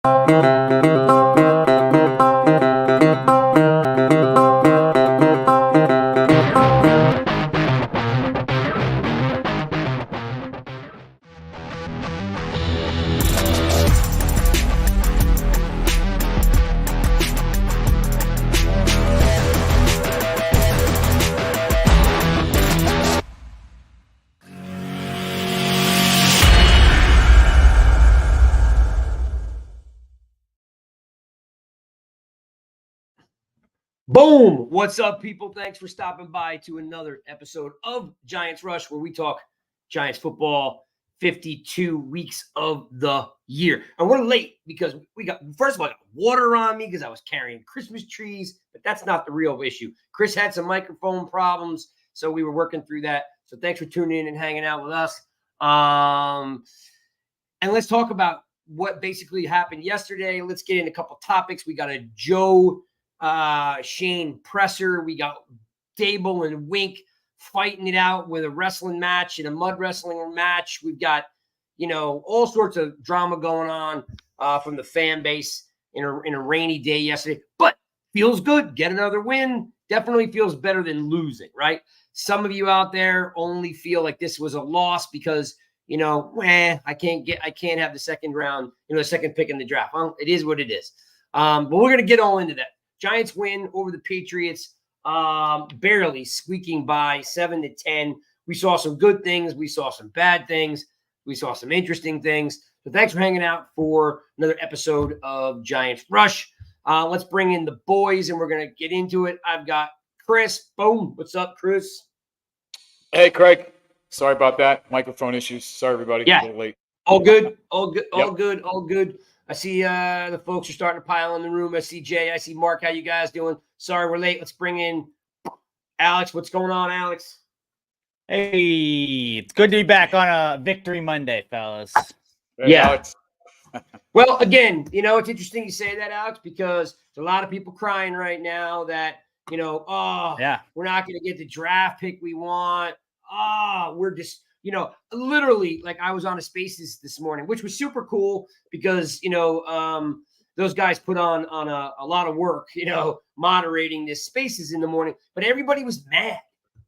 Boom! What's up, people? Thanks for stopping by to another episode of Giants Rush, where we talk Giants football 52 weeks of the year. And we're late because first of all, I got water on me because I was carrying Christmas trees, but that's not the real issue. Chris had some microphone problems, so we were working through that. So thanks for tuning in and hanging out with us. And let's talk about what basically happened yesterday. Let's get in a couple topics. We got a Joe Shane presser. We got Dable and Wink fighting it out with a wrestling match and a mud wrestling match. We've got, all sorts of drama going on from the fan base in a rainy day yesterday, but feels good. Get another win. Definitely feels better than losing, right? Some of you out there only feel like this was a loss because, I can't have the second round, the second pick in the draft. Well, it is what it is. But we're going to get all into that. Giants win over the Patriots, barely squeaking by 7-10. We saw some good things. We saw some bad things. We saw some interesting things. So thanks for hanging out for another episode of Giants Rush. Let's bring in the boys, and we're going to get into it. I've got Chris. Boom. What's up, Chris? Hey, Craig. Sorry about that. Microphone issues. Sorry, everybody. Yeah. A little late. All good. All good. All Yep. good. All good. I see the folks are starting to pile in the room. I see Jay. I see Mark. How you guys doing? Sorry we're late. Let's bring in Alex. What's going on, Alex? Hey, it's good to be back on a Victory Monday, fellas. Hey, Yeah. Alex. Well, again, it's interesting you say that, Alex, because there's a lot of people crying right now that, we're not going to get the draft pick we want. We're just, literally, like I was on a Spaces this morning, which was super cool because, those guys put on a lot of work, moderating this Spaces in the morning. But everybody was mad.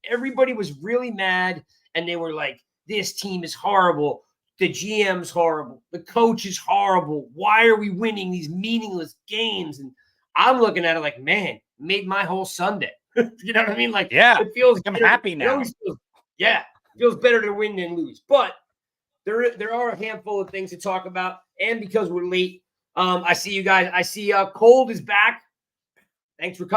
Everybody was really mad. And they were like, this team is horrible. The GM's horrible. The coach is horrible. Why are we winning these meaningless games? And I'm looking at it like, man, made my whole Sunday. You know what I mean? Like, Yeah, it feels I'm better. happy now. It feels better to win than lose. But there are a handful of things to talk about. And because we're late, I see you guys. I see Cold is back. Thanks for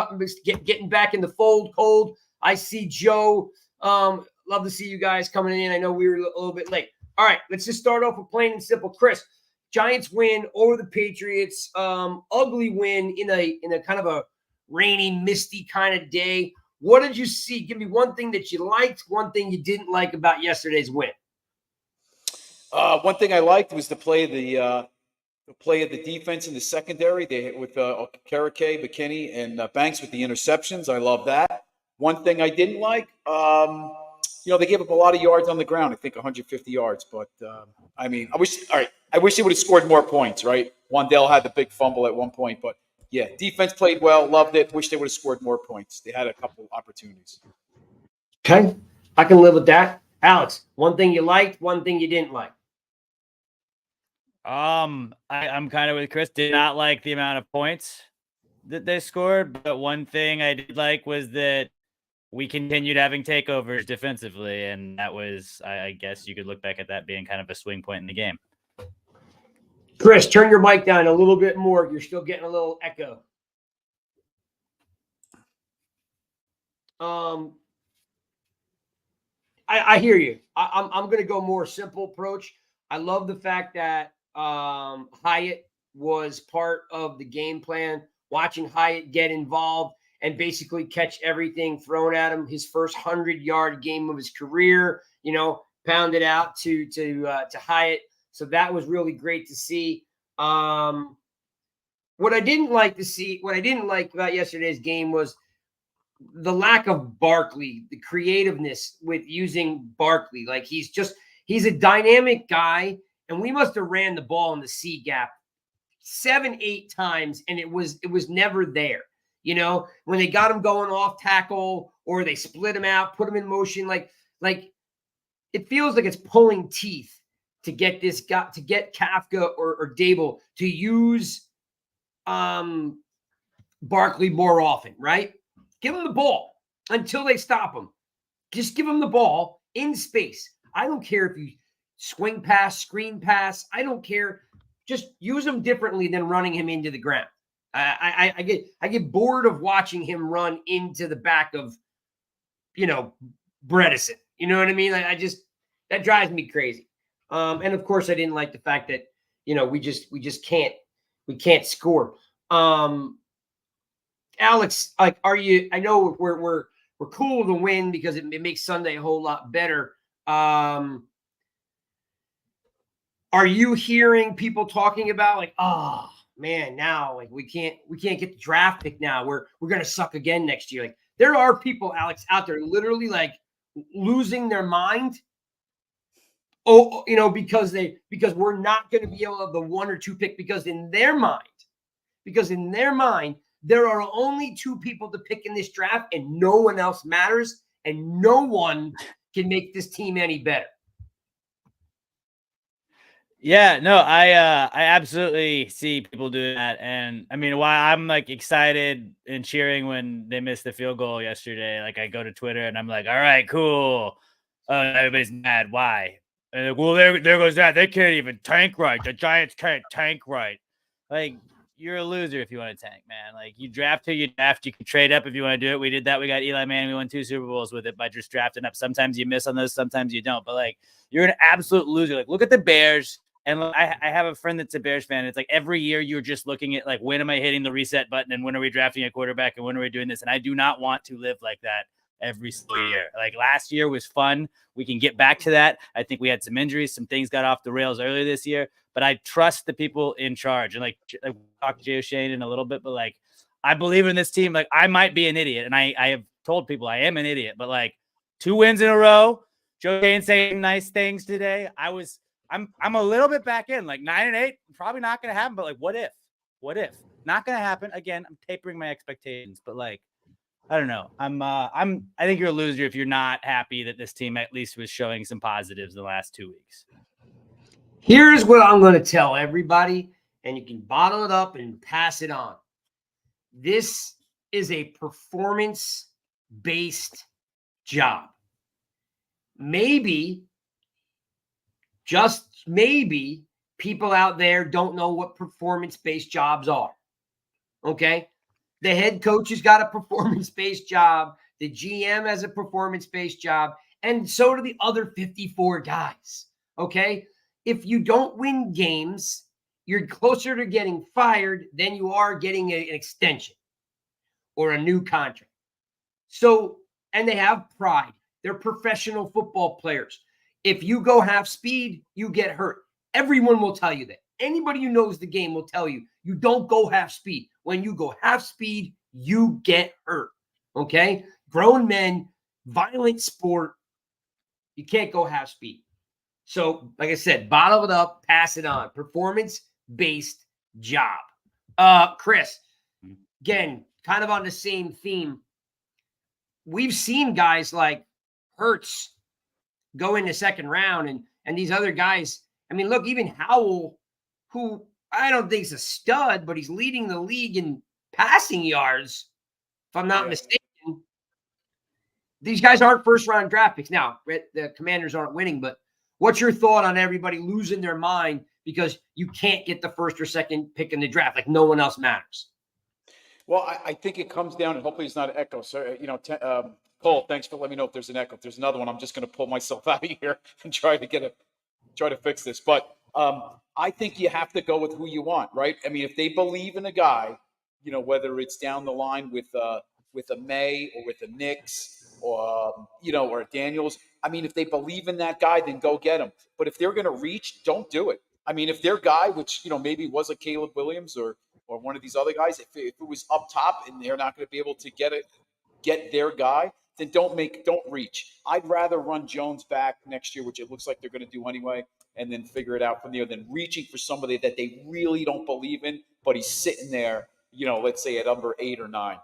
getting back in the fold, Cold. I see Joe. Love to see you guys coming in. I know we were a little bit late. All right, let's just start off with plain and simple. Chris, Giants win over the Patriots. Ugly win in a kind of a rainy, misty kind of day. What did you see? Give me one thing that you liked, one thing you didn't like about yesterday's win. One thing I liked was the play of the defense in the secondary. They hit with Okereke, McKinney, and Banks with the interceptions. I love that. One thing I didn't like, they gave up a lot of yards on the ground. I think 150 yards. But I wish they would have scored more points. Right? Wandell had the big fumble at one point, but yeah, defense played well. Loved it. Wish they would have scored more points. They had a couple opportunities. Okay, I can live with that. Alex, one thing you liked, one thing you didn't like. I'm kind of with Chris. Did not like the amount of points that they scored, but one thing I did like was that we continued having takeovers defensively, and that was, I guess you could look back at that being kind of a swing point in the game. Chris, turn your mic down a little bit more. You're still getting a little echo. I hear you. I'm going to go more simple approach. I love the fact that Hyatt was part of the game plan, watching Hyatt get involved and basically catch everything thrown at him. His first 100-yard game of his career, pounded out to Hyatt. So that was really great to see. What I didn't like about yesterday's game was the lack of Barkley, the creativeness with using Barkley. Like he's a dynamic guy, and we must have ran the ball in the C gap 7, 8 times, and it was never there. You know, when they got him going off tackle or they split him out, put him in motion, like it feels like it's pulling teeth to get this guy, to get Kafka or Dable to use Barkley more often, right? Give him the ball until they stop him. Just give him the ball in space. I don't care if you swing pass, screen pass. I don't care. Just use him differently than running him into the ground. I get bored of watching him run into the back of, Bredesen. You know what I mean? That drives me crazy. And of course, I didn't like the fact that we just can't score. Alex, like, are you? I know we're cool to win because it makes Sunday a whole lot better. Are you hearing people talking about like, oh man, now like we can't get the draft pick now. We're gonna suck again next year. Like there are people, Alex, out there literally like losing their mind. Oh, because we're not going to be able to have the 1 or 2 pick because in their mind, there are only 2 people to pick in this draft and no one else matters and no one can make this team any better. Yeah, no, I absolutely see people doing that. And I mean, why I'm like excited and cheering when they missed the field goal yesterday. Like I go to Twitter and I'm like, all right, cool. Everybody's mad. Why? And like, well, there goes that. They can't even tank right. The Giants can't tank right. Like, you're a loser if you want to tank, man. Like, you draft who you draft. You can trade up if you want to do it. We did that. We got Eli Manning. We won 2 Super Bowls with it by just drafting up. Sometimes you miss on those. Sometimes you don't. But, like, you're an absolute loser. Like, look at the Bears. And I have a friend that's a Bears fan. It's like every year you're just looking at, like, when am I hitting the reset button and when are we drafting a quarterback and when are we doing this? And I do not want to live like that every single year. Like last year was fun. We can get back to that. I think we had some injuries. Some things got off the rails earlier this year. But I trust the people in charge. And like we'll talk to Jay O'Shane in a little bit. But like I believe in this team. Like I might be an idiot. And I have told people I am an idiot. But like 2 wins in a row. Joe O'Shane saying nice things today. I'm a little bit back in, like 9-8, probably not going to happen. But like, what if? Not going to happen again? I'm tapering my expectations, but like, I don't know. I think you're a loser if you're not happy that this team at least was showing some positives the last 2 weeks. Here's what I'm going to tell everybody, and you can bottle it up and pass it on. This is a performance-based job. Maybe, just maybe, people out there don't know what performance-based jobs are. Okay? The head coach has got a performance-based job. The GM has a performance-based job. And so do the other 54 guys. Okay? If you don't win games, you're closer to getting fired than you are getting an extension or a new contract. So, and they have pride. They're professional football players. If you go half speed, you get hurt. Everyone will tell you that. Anybody who knows the game will tell you, you don't go half speed. When you go half speed, you get hurt. Okay? Grown men, violent sport, you can't go half speed. So, like I said, bottle it up, pass it on. Performance-based job. Chris, again, kind of on the same theme. We've seen guys like Hurts go in the second round and these other guys. I mean, look, even Howell, who I don't think is a stud, but he's leading the league in passing yards, if I'm not mistaken. These guys aren't first-round draft picks. Now, the Commanders aren't winning, but what's your thought on everybody losing their mind because you can't get the first or second pick in the draft? Like no one else matters. Well, I think it comes down, and hopefully it's not an echo. So, Cole, thanks for letting me know if there's an echo. If there's another one, I'm just going to pull myself out of here and try to fix this. But I think you have to go with who you want, right? I mean, if they believe in a guy, whether it's down the line with a May or with a Knicks or or a Daniels. I mean, if they believe in that guy, then go get him. But if they're going to reach, don't do it. I mean, if their guy, which maybe was a Caleb Williams or one of these other guys, if it was up top and they're not going to be able to get their guy, then don't reach. I'd rather run Jones back next year, which it looks like they're going to do anyway, and then figure it out from there than reaching for somebody that they really don't believe in, but he's sitting there, let's say at number 8 or 9.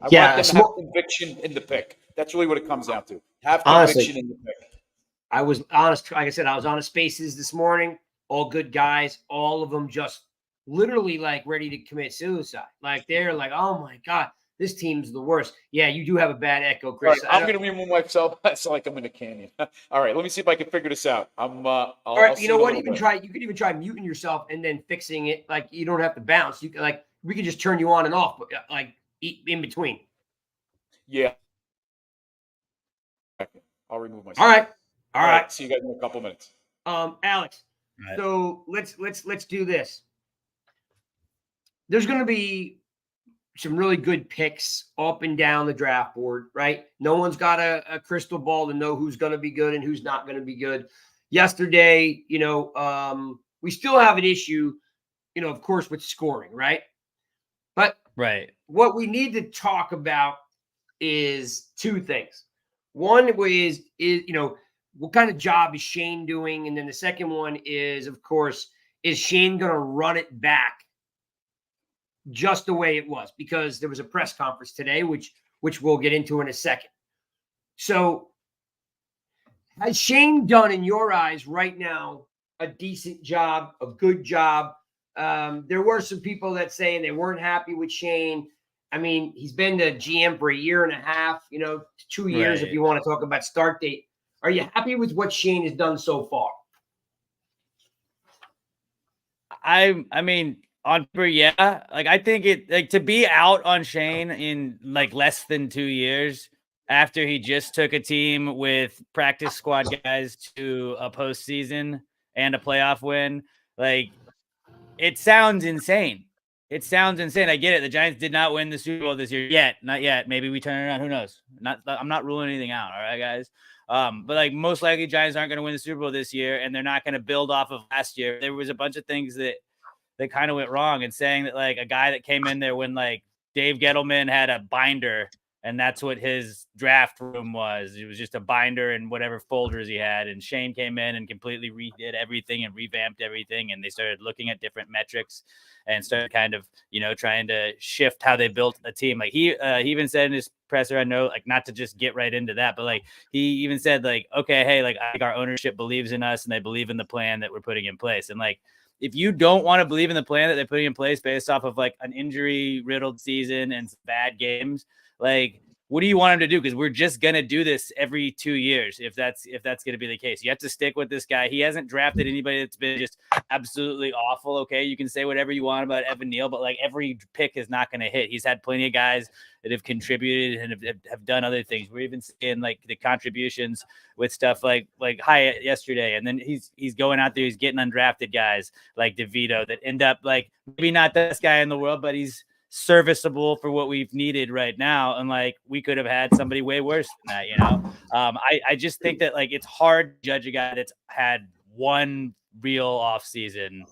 I want them to have conviction in the pick. That's really what it comes down to. Have conviction in the pick. I was honest. Like I said, I was on a Spaces this morning. All good guys. All of them just literally like ready to commit suicide. Like they're like, oh my God, this team's the worst. Yeah, you do have a bad echo, Chris. Right, I'm going to remove myself. It's like I'm in a canyon. All right, let me see if I can figure this out. All right, you know what? You could even try muting yourself and then fixing it. Like you don't have to bounce. You can we can just turn you on and off, but like in between. Yeah. I'll remove myself. All right. See you guys in a couple minutes. Alex. Right. So let's do this. There's going to be some really good picks up and down the draft board, right? No one's got a crystal ball to know who's going to be good and who's not going to be good. Yesterday, we still have an issue, of course, with scoring, right? But what we need to talk about is two things. One is what kind of job is Shane doing? And then the second one is, of course, is Shane going to run it back just the way it was? Because there was a press conference today, which we'll get into in a second. So has Shane done, in your eyes right now, a decent job, a good job? There were some people that say they weren't happy with Shane. I mean, he's been the GM for a year and a half, 2 years, if you want to talk about start date. Are you happy with what Shane has done so far? I mean, on paper, yeah. Like, I think to be out on Shane in like less than 2 years after he just took a team with practice squad guys to a postseason and a playoff win, like, it sounds insane. It sounds insane. I get it. The Giants did not win the Super Bowl this year yet. Not yet. Maybe we turn it around. Who knows? I'm not ruling anything out. All right, guys. But like most likely Giants aren't going to win the Super Bowl this year, and they're not going to build off of last year. There was a bunch of things that kind of went wrong, and saying that like a guy that came in there when like Dave Gettleman had a binder and that's what his draft room was. It was just a binder and whatever folders he had. And Shane came in and completely redid everything and revamped everything. And they started looking at different metrics and started kind of, trying to shift how they built a team. Like he even said in his presser, I know, like, not to just get right into that, but like he even said like, okay, hey, like I think our ownership believes in us and they believe in the plan that we're putting in place. And like, if you don't want to believe in the plan that they're putting in place based off of like an injury riddled season and some bad games, like, what do you want him to do? Because we're just going to do this every 2 years. If that's going to be the case, you have to stick with this guy. He hasn't drafted anybody that's been just absolutely awful. Okay. You can say whatever you want about Evan Neal, but like every pick is not going to hit. He's had plenty of guys that have contributed and have done other things. We're even seeing like the contributions with stuff like Hyatt yesterday. And then he's going out there, he's getting undrafted guys like DeVito that end up like maybe not the best guy in the world, but he's serviceable for what we've needed right now. And like, we could have had somebody way worse than that, I just think that like, it's hard to judge a guy that's had one real off season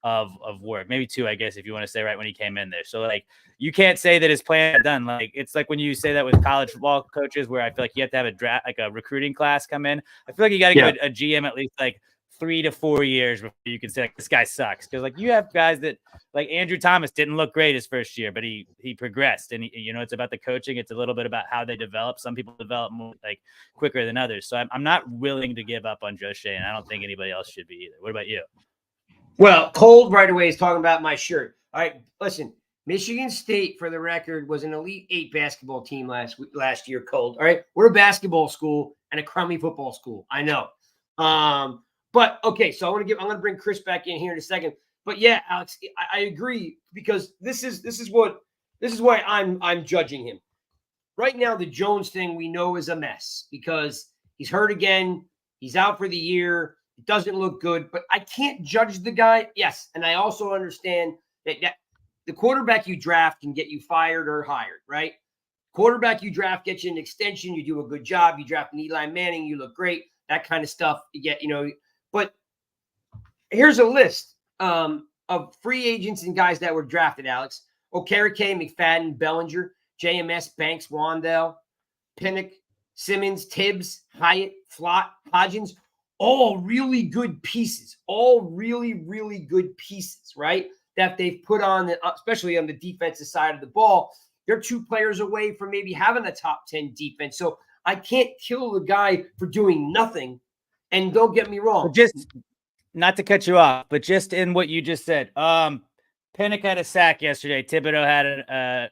of work, maybe two, I guess, if you want to say right when he came in there. So like, you can't say that his plan done. Like, it's like when you say that with college football coaches, where I feel like you have to have a draft, like a recruiting class come in. I feel like you got to give a GM at least like 3 to 4 years before you can say like, this guy sucks. Because like you have guys that like Andrew Thomas didn't look great his first year, but he progressed. And it's about the coaching. It's a little bit about how they develop. Some people develop more like quicker than others. So I'm not willing to give up on Joe Shane. I don't think anybody else should be either. What about you? Well, Cold right away is talking about my shirt. All right, listen. Michigan State, for the record, was an Elite 8 basketball team last year. Cold. All right, we're a basketball school and a crummy football school. I know. But okay, so I'm gonna bring Chris back in here in a second. But yeah, Alex, I agree, because this is why I'm judging him. Right now, the Jones thing we know is a mess because he's hurt again. He's out for the year. It doesn't look good, but I can't judge the guy. Yes, and I also understand that the quarterback you draft can get you fired or hired, right? Quarterback you draft gets you an extension. You do a good job. You draft an Eli Manning. You look great. That kind of stuff. You get, But here's a list of free agents and guys that were drafted, Alex. Okereke, McFadden, Bellinger, JMS, Banks, Wandell, Pinnock, Simmons, Tibbs, Hyatt, Flott, Hodgins, all really good pieces, all really, really good pieces, right? That they've put on, especially on the defensive side of the ball. They're 2 players away from maybe having a top 10 defense. So I can't kill the guy for doing nothing. And don't get me wrong. But just not to cut you off, but just in what you just said, Pinnock had a sack yesterday. Thibodeau had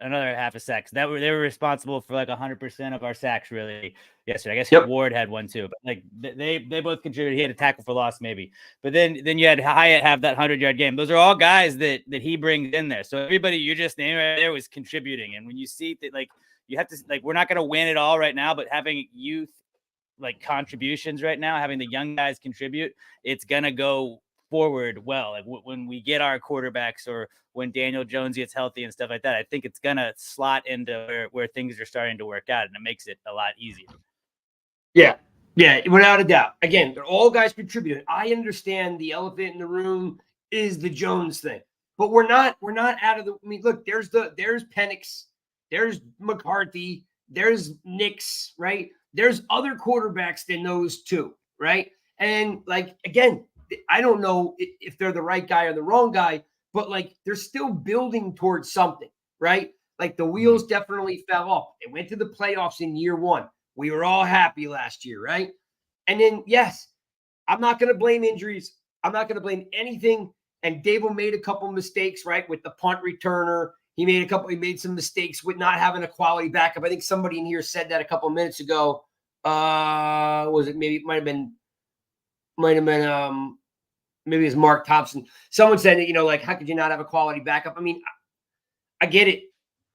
another half a sack. So they were responsible for like 100% of our sacks really yesterday. I guess Ward had one too, but like they both contributed. He had a tackle for loss maybe, but then you had Hyatt have that 100-yard game. Those are all guys that he brings in there. So everybody you just named right there was contributing. And when you see that, like you have to like, we're not going to win it all right now, but having youth like contributions right now, having the young guys contribute, it's gonna go forward well. Like when we get our quarterbacks or when Daniel Jones gets healthy and stuff like that, I think it's gonna slot into where things are starting to work out, and it makes it a lot easier. Yeah, without a doubt. Again, they're all guys contributing. I understand the elephant in the room is the Jones thing, but we're not out of the. I mean, look, there's Penix, there's McCarthy, there's Nix, right? There's other quarterbacks than those 2, right? And like again, I don't know if they're the right guy or the wrong guy, but like they're still building towards something, right? Like the wheels definitely fell off. They went to the playoffs in year 1. We were all happy last year, right? And then, yes, I'm not going to blame injuries. I'm not going to blame anything. And Dable made a couple mistakes, right, with the punt returner. He made some mistakes with not having a quality backup. I think somebody in here said that a couple of minutes ago. Was it maybe it might have been maybe it's Mark Thompson. Someone said that, like, how could you not have a quality backup? I mean, I get it.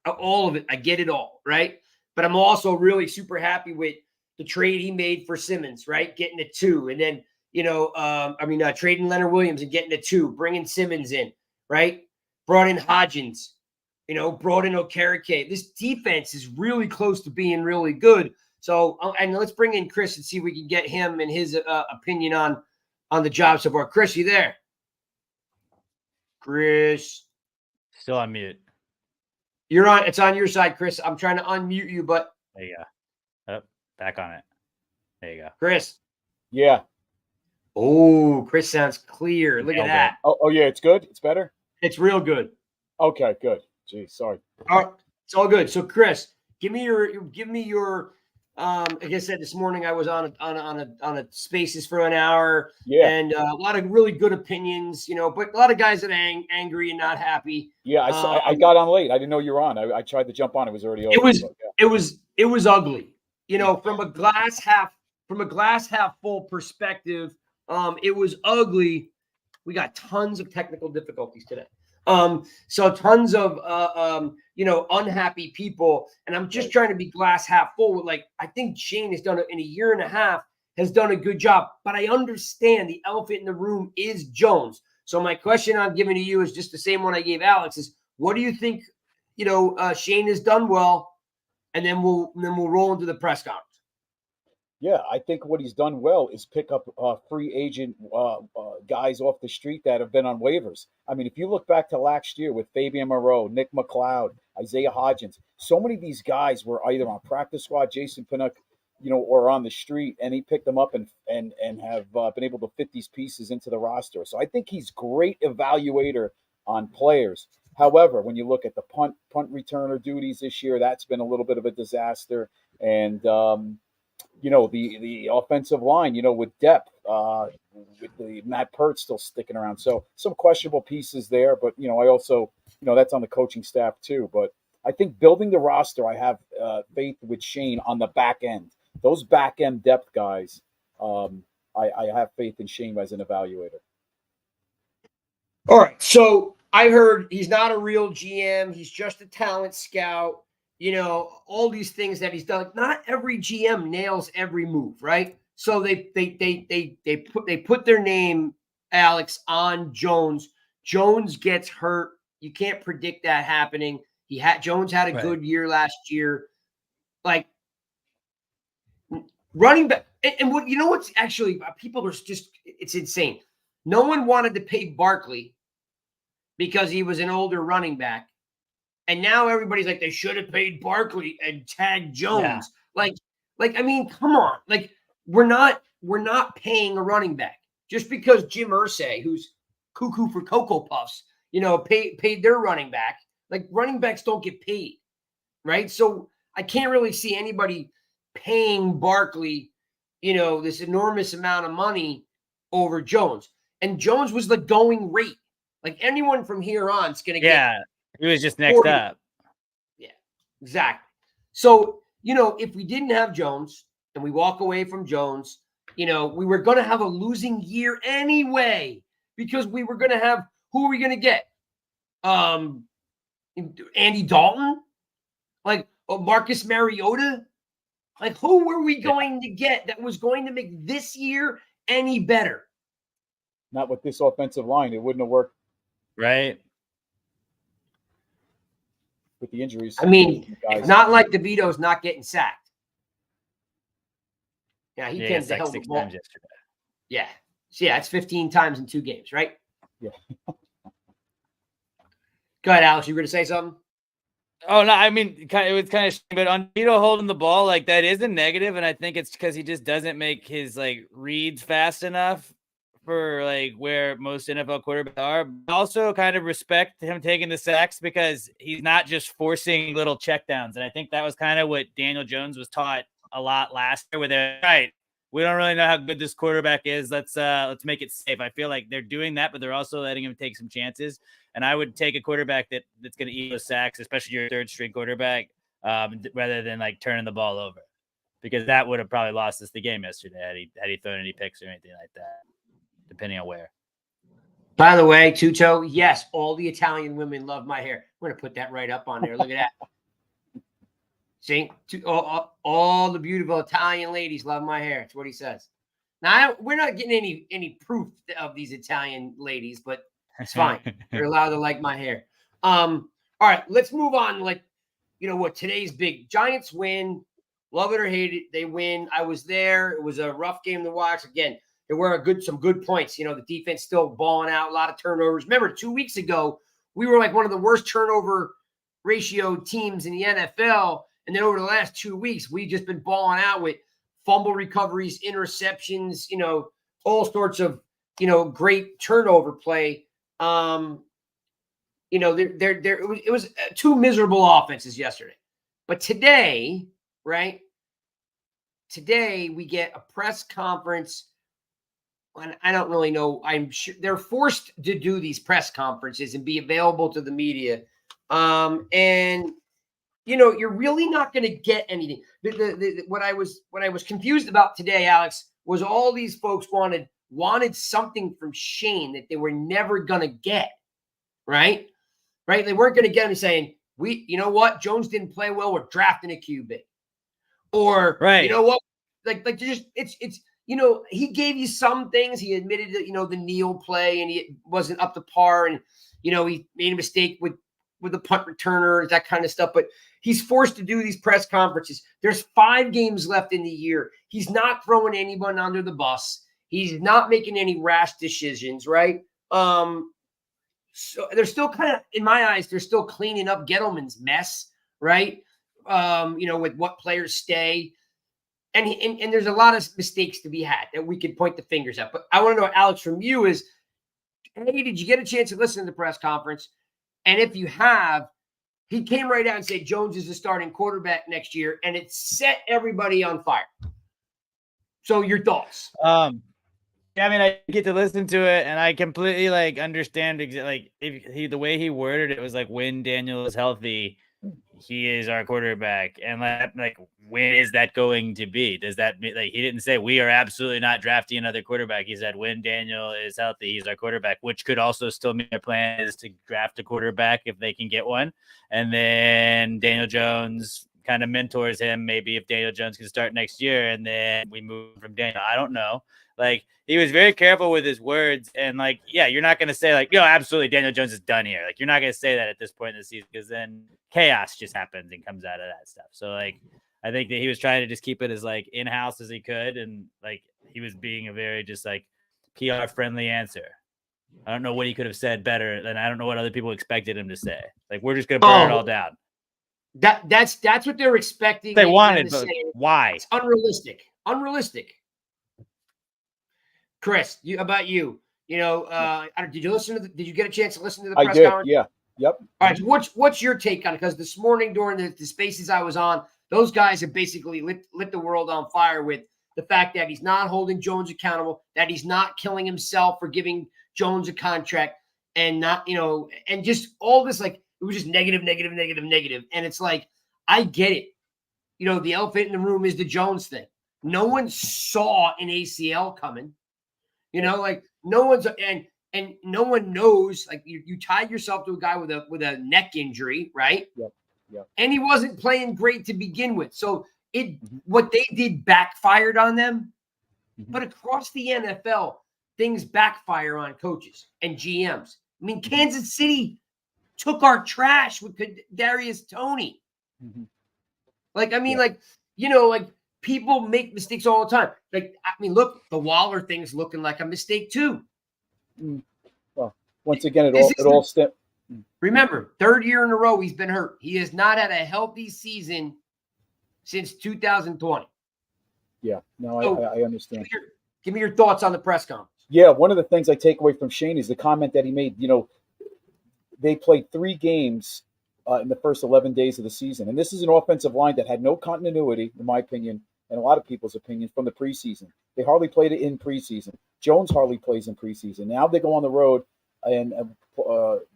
All of it. I get it all, right? But I'm also really super happy with the trade he made for Simmons, right? Getting to 2. And then, trading Leonard Williams and getting to 2, bringing Simmons in, right? Brought in Hodgins, brought in Okereke. This defense is really close to being really good. So, and let's bring in Chris and see if we can get him and his opinion on the job so far. Chris, you there? Chris. Still on mute. You're on. It's on your side, Chris. I'm trying to unmute you, but. There you go. Oh, back on it. There you go. Chris. Yeah. Oh, Chris sounds clear. Look at that. Oh, yeah. It's good. It's better. It's real good. Okay, good. Geez, sorry. All right, it's all good. So, Chris, give me your. Like I said this morning, I was on a Spaces for an hour, and a lot of really good opinions, but a lot of guys that are angry and not happy. Yeah, I got on late. I didn't know you were on. I tried to jump on. It was already over. It was ugly. From a glass half full perspective, it was ugly. We got tons of technical difficulties today. So tons of unhappy people, and I'm just trying to be glass half full. Like, I think Shane has done it in a year and a half, has done a good job, but I understand the elephant in the room is Jones. So my question I'm giving to you is just the same one I gave Alex: is what do you think? Shane has done well, and then we'll roll into the press conference. Yeah, I think what he's done well is pick up free agent guys off the street that have been on waivers. I mean, if you look back to last year with Fabian Moreau, Nick McLeod, Isaiah Hodgins, so many of these guys were either on practice squad, Jason Pinnock, or on the street, and he picked them up and have been able to fit these pieces into the roster. So I think he's great evaluator on players. However, when you look at the punt returner duties this year, that's been a little bit of a disaster. And the offensive line, with depth, with the Matt Pert still sticking around. So some questionable pieces there, but, I also, that's on the coaching staff too. But I think building the roster, I have faith with Shane on the back end. Those back end depth guys, I have faith in Shane as an evaluator. All right. So I heard he's not a real GM. He's just a talent scout. All these things that he's done. Not every GM nails every move, right? So they put their name, Alex, on Jones. Jones gets hurt. You can't predict that happening. Jones had a good year last year. Like, running back, and what's actually, people are just, it's insane. No one wanted to pay Barkley because he was an older running back. And now everybody's like, they should have paid Barkley and tagged Jones. Like, I mean, come on. Like, we're not paying a running back just because Jim Irsay, who's cuckoo for Cocoa Puffs, paid their running back. Like, running backs don't get paid, right? So I can't really see anybody paying Barkley, this enormous amount of money over Jones. And Jones was the going rate. Like, anyone from here on is going to get. He was just next 40. up. Yeah, exactly. So, if we didn't have Jones and we walk away from Jones, we were going to have a losing year anyway, because we were going to have, who are we going to get? Andy Dalton? Like, Marcus Mariota? Like, who were we going to get that was going to make this year any better? Not with this offensive line. It wouldn't have worked. Right. With the injuries. I mean, it's not like DeVito's not getting sacked. Yeah, he tends to help the ball. Times yesterday. Yeah. So, yeah, it's 15 times in 2 games, right? Yeah. Go ahead, Alex. You were going to say something? Oh, no, I mean, it was kind of, but on DeVito holding the ball, like, that is a negative, and I think it's because he just doesn't make his, like, reads fast enough for, like, where most NFL quarterbacks are. But also kind of respect him taking the sacks because he's not just forcing little checkdowns, and I think that was kind of what Daniel Jones was taught a lot last year, where they're right. We don't really know how good this quarterback is. Let's make it safe. I feel like they're doing that, but they're also letting him take some chances. And I would take a quarterback that's going to eat those sacks, especially your third string quarterback, rather than like turning the ball over, because that would have probably lost us the game yesterday had he thrown any picks or anything like that, depending on where. By the way, Tuto, yes, all the Italian women love my hair. I'm going to put that right up on there. Look at that. See, all the beautiful Italian ladies love my hair. That's what he says. Now, we're not getting any proof of these Italian ladies, but it's fine. They're allowed to like my hair. All right, let's move on. Like, what today's big Giants win. Love it or hate it, they win. I was there. It was a rough game to watch. Again, there were some good points. The defense still balling out, a lot of turnovers. Remember, 2 weeks ago, we were like one of the worst turnover ratio teams in the NFL. And then over the last 2 weeks, we've just been balling out with fumble recoveries, interceptions, all sorts of, great turnover play. It was 2 miserable offenses yesterday. But today, right? Today we get a press conference. And I don't really know. I'm sure they're forced to do these press conferences and be available to the media. And you're really not going to get anything. What I was confused about today, Alex, was all these folks wanted something from Shane that they were never going to get, right? Right? They weren't going to get him saying, you know what? Jones didn't play well. We're drafting a QB. Or, right. You know what? Like just it's he gave you some things. He admitted that, the Neal play and he wasn't up to par, and, he made a mistake with the punt returner, that kind of stuff. But he's forced to do these press conferences. There's 5 games left in the year. He's not throwing anyone under the bus. He's not making any rash decisions, right? So they're still kind of, in my eyes, they're still cleaning up Gettleman's mess, right? With what players stay. And there's a lot of mistakes to be had that we could point the fingers at. But I want to know, Alex, from you is, hey, did you get a chance to listen to the press conference? And if you have, he came right out and said Jones is the starting quarterback next year, and it set everybody on fire. So your thoughts? Yeah, I mean, I get to listen to it, and I completely understand the way he worded it was like, when Daniel is healthy, he is our quarterback, and like when is that going to be? Does that mean, he didn't say we are absolutely not drafting another quarterback? He said when Daniel is healthy, he's our quarterback, which could also still mean their plan is to draft a quarterback if they can get one, and then Daniel Jones kind of mentors him. Maybe if Daniel Jones can start next year, and then we move from Daniel. I don't know. He was very careful with his words, and you're not going to say absolutely Daniel Jones is done here. You're not going to say that at this point in the season, because then chaos just happens and comes out of that stuff. So I think that he was trying to just keep it as in-house as he could. And he was being a very just PR friendly answer. I don't know what he could have said better, and I don't know what other people expected him to say. We're just going to burn it all down. That's what they're expecting. They Maybe wanted, them to but say. why? It's unrealistic. Unrealistic. Chris, about you? Did you listen to? Did you get a chance to listen to the I press did. conference? Yeah. Yep. All right. So what's your take on it? Because this morning during the spaces I was on, those guys have basically lit the world on fire with the fact that he's not holding Jones accountable, that he's not killing himself for giving Jones a contract, and not, and just all this, like, it was just negative. And it's like, I get it. The elephant in the room is the Jones thing. No one saw an ACL coming. Like no one's and no one knows. Like you tied yourself to a guy with a neck injury, right? Yep. And he wasn't playing great to begin with. So what they did backfired on them. But across the NFL, things backfire on coaches and GMs. I mean, Kansas City took our trash with Kadarius Toney. Like, I mean, like people make mistakes all the time. Like, I mean, look, the Waller thing's looking like a mistake too. Well, once again, it all stems. Remember, third year in a row he's been hurt. He has not had a healthy season since 2020. Yeah, no, So, I understand. Give me your thoughts on the press conference. Yeah, one of the things I take away from Shane is the comment that he made. They played 3 games in the first 11 days of the season. And this is an offensive line that had no continuity, in my opinion, and a lot of people's opinion, from the preseason. They hardly played it in preseason. Jones hardly plays in preseason. Now they go on the road, and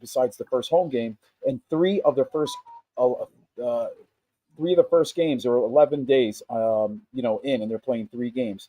besides the first home game, and 3 of the first games are 11 days, and they're playing 3 games.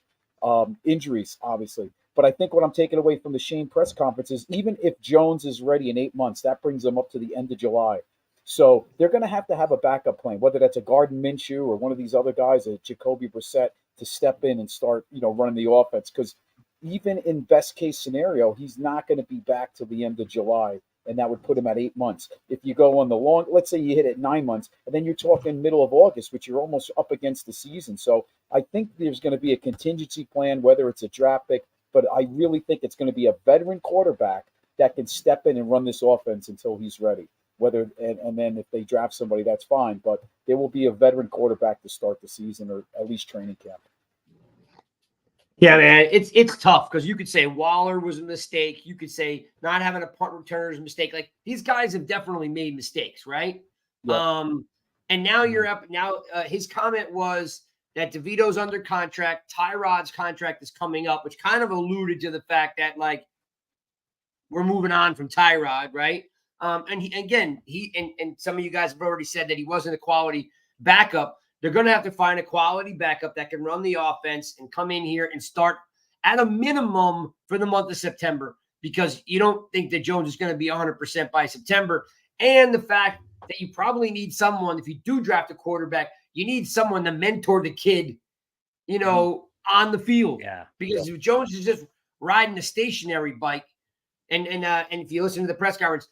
Injuries, obviously. But I think what I'm taking away from the Shane press conference is, even if Jones is ready in 8 months, that brings them up to the end of July. So they're going to have a backup plan, whether that's a Gardner Minshew or one of these other guys, a Jacoby Brissett, to step in and start, running the offense. Because even in best case scenario, he's not going to be back till the end of July, and that would put him at 8 months. If you go on the long, let's say you hit it 9 months, and then you're talking middle of August, which you're almost up against the season. So I think there's going to be a contingency plan, whether it's a draft pick, but I really think it's going to be a veteran quarterback that can step in and run this offense until he's ready. And then if they draft somebody, that's fine. But there will be a veteran quarterback to start the season, or at least training camp. Yeah, man, it's tough because you could say Waller was a mistake. You could say not having a punt returner is a mistake. Like, these guys have definitely made mistakes, right? Yep. And now you're up. Now his comment was that DeVito's under contract. Tyrod's contract is coming up, which kind of alluded to the fact that, like, we're moving on from Tyrod, right? And he some of you guys have already said that he wasn't a quality backup. They're going to have to find a quality backup that can run the offense and come in here and start at a minimum for the month of September, because you don't think that Jones is going to be 100% by September. And the fact that you probably need someone, if you do draft a quarterback, you need someone to mentor the kid, on the field. Yeah. Because if Jones is just riding a stationary bike, and if you listen to the press conference,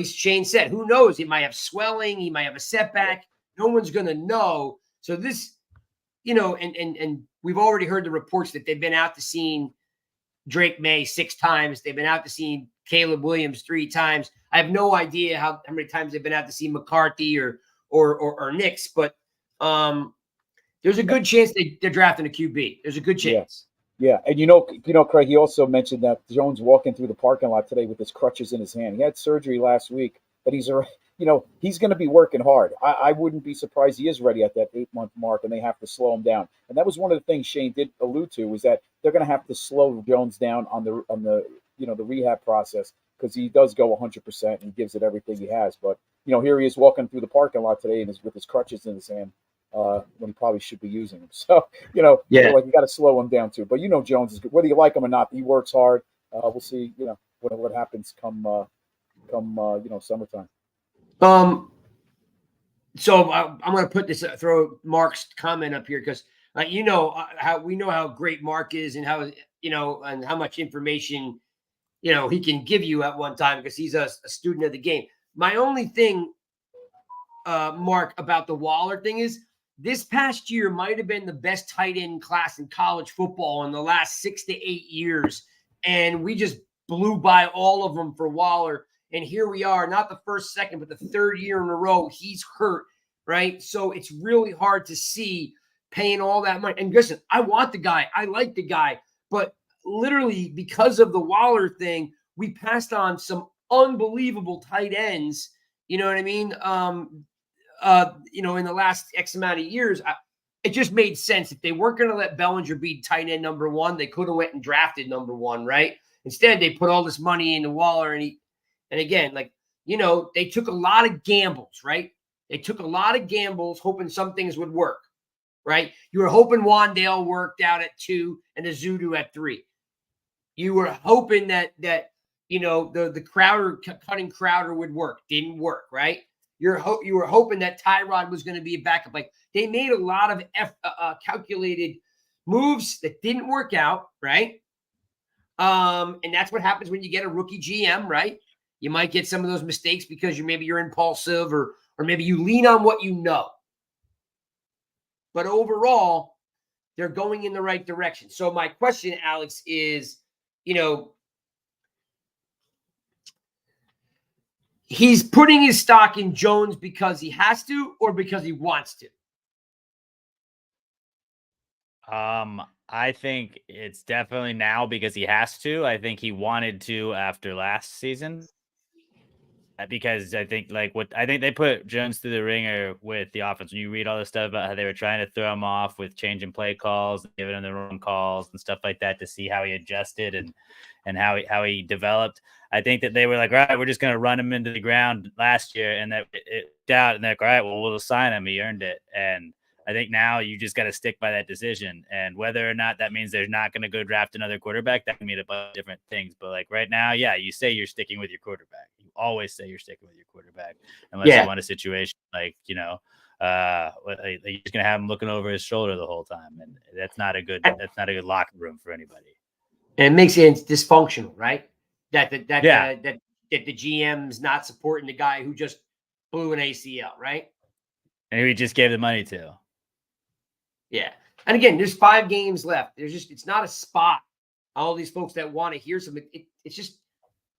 Shane said, who knows? He might have swelling. He might have a setback. No one's going to know. So this, and we've already heard the reports that they've been out to seeing Drake May 6 times. They've been out to seeing Caleb Williams 3 times. I have no idea how many times they've been out to see McCarthy or Nix, but there's a good chance they're drafting a QB. There's a good chance. Yeah, and Craig, he also mentioned that Jones walking through the parking lot today with his crutches in his hand. He had surgery last week, but he's going to be working hard. I wouldn't be surprised he is ready at that 8-month mark, and they have to slow him down. And that was one of the things Shane did allude to, was that they're going to have to slow Jones down on the the rehab process, because he does go 100% and he gives it everything he has. But here he is walking through the parking lot today and with his crutches in his hand. When he probably should be using them. So, you got to slow him down too. But Jones is good. Whether you like him or not, he works hard. We'll see, what happens come summertime. So I'm going to put this, throw Mark's comment up here, because how great Mark is, and how, and how much information, he can give you at one time, because he's a student of the game. My only thing, Mark, about the Waller thing is, this past year might have been the best tight end class in college football in the last 6 to 8 years. And we just blew by all of them for Waller. And here we are, not the first, second, but the 3rd year in a row he's hurt. right? So it's really hard to see paying all that money. And listen, I want the guy. I like the guy. But literally because of the Waller thing, we passed on some unbelievable tight ends. You know what I mean? In the last X amount of years, it just made sense. If they weren't going to let Bellinger be tight end number one, they could have went and drafted number one, right? Instead, they put all this money into Waller, and again, they took a lot of gambles, right? They took a lot of gambles, hoping some things would work, right? You were hoping Wandale worked out at 2 and Azudu at 3. You were hoping that the Crowder cutting Crowder would work. Didn't work, right? You were hoping that Tyrod was going to be a backup. Like, they made a lot of calculated moves that didn't work out, right? And that's what happens when you get a rookie GM, right? You might get some of those mistakes because maybe you're impulsive or maybe you lean on what you know. But overall, they're going in the right direction. So my question, Alex, is, he's putting his stock in Jones because he has to or because he wants to? I think it's definitely now because he has to. I think he wanted to after last season. Because I think they put Jones through the ringer with the offense. When you read all this stuff about how they were trying to throw him off with changing play calls, giving him the wrong calls and stuff like that to see how he adjusted and how he developed. I think that they were like, all right, we're just going to run him into the ground last year, and that it doubt, and they're like, all right, well, we'll sign him. He earned it. And I think now you just got to stick by that decision. And whether or not that means they're not going to go draft another quarterback, that can mean a bunch of different things. But like right now, yeah, you say you're sticking with your quarterback. You always say you're sticking with your quarterback, unless you want a situation like, you're just going to have him looking over his shoulder the whole time. And that's not a good locker room for anybody. And it makes it dysfunctional, right? That the GM's not supporting the guy who just blew an ACL, right? And who he just gave the money to. Yeah. And again, there's 5 games left. It's not a spot. All these folks that want to hear something, it's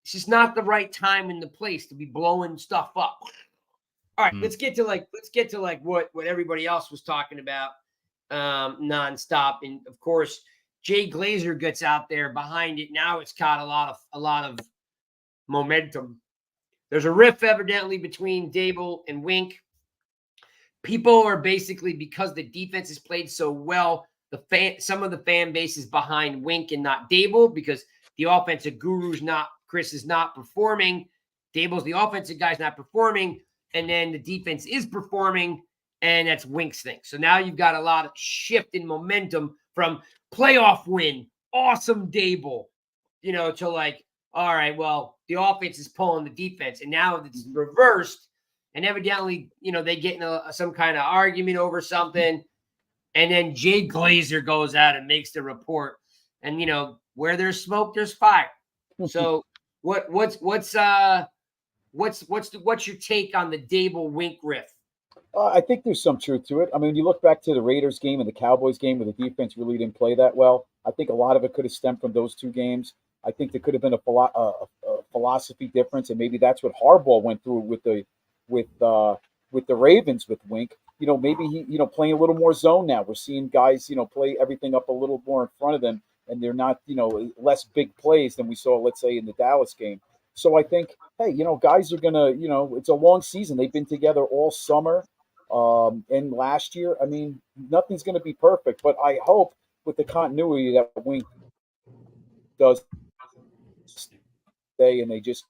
just not the right time and the place to be blowing stuff up. All right, let's get to what everybody else was talking about nonstop. And of course, Jay Glazer gets out there behind it. Now it's got a lot of momentum. There's a rift evidently between Dable and Wink. People are basically, because the defense has played so well, some of the fan base is behind Wink and not Dable, because the offensive Chris is not performing. Dable's the offensive guy's not performing, and then the defense is performing, and that's Wink's thing. So now you've got a lot of shift in momentum from playoff win, awesome Dable, to like, all right, well, the offense is pulling the defense, and now it's reversed. And evidently, they get in some kind of argument over something. And then Jay Glazer goes out and makes the report. And, where there's smoke, there's fire. So what's your take on the Dable Wink riff? I think there's some truth to it. I mean, when you look back to the Raiders game and the Cowboys game where the defense really didn't play that well, I think a lot of it could have stemmed from those 2 games. I think there could have been a philosophy difference, and maybe that's what Harbaugh went through with the Ravens with Wink. Maybe he, playing a little more zone now. We're seeing guys, play everything up a little more in front of them, and they're not, less big plays than we saw, let's say, in the Dallas game. So I think, hey, guys are gonna, it's a long season. They've been together all summer, and last year. I mean, nothing's gonna be perfect, but I hope with the continuity that Wink does stay, and they just.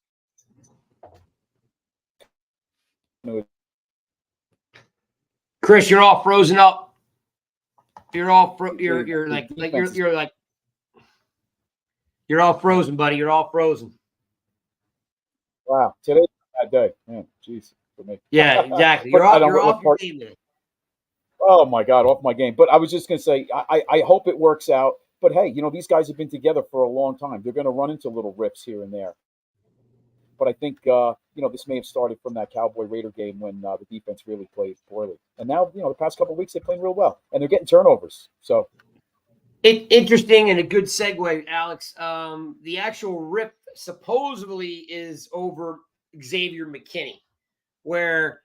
Chris, you're all frozen up. You're all you're all frozen, buddy. You're all frozen. Wow, today's a bad day. Man, jeez, for me. Yeah, exactly. You're off your game, man. Oh my God, off my game. But I was just gonna say, I hope it works out. But hey, these guys have been together for a long time. They're gonna run into little rips here and there. But I think this may have started from that Cowboy Raider game when the defense really played poorly. And now, the past couple of weeks they're playing real well, and they're getting turnovers. So interesting and a good segue, Alex. The actual rip supposedly is over Xavier McKinney, where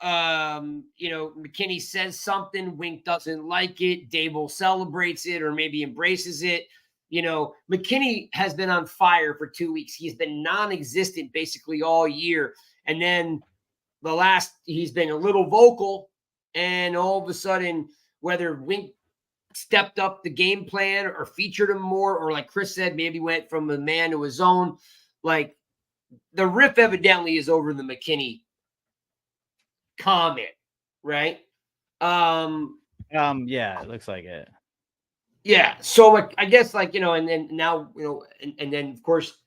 McKinney says something, Wink doesn't like it, Dable celebrates it or maybe embraces it. McKinney has been on fire for 2 weeks. He's been non-existent basically all year. And then he's been a little vocal, and all of a sudden, whether Wink stepped up the game plan or featured him more, or like Chris said, maybe went from a man to his own, like the riff evidently is over the McKinney comment, right? Yeah, it looks like it. Yeah. So I guess and then now, and then of course,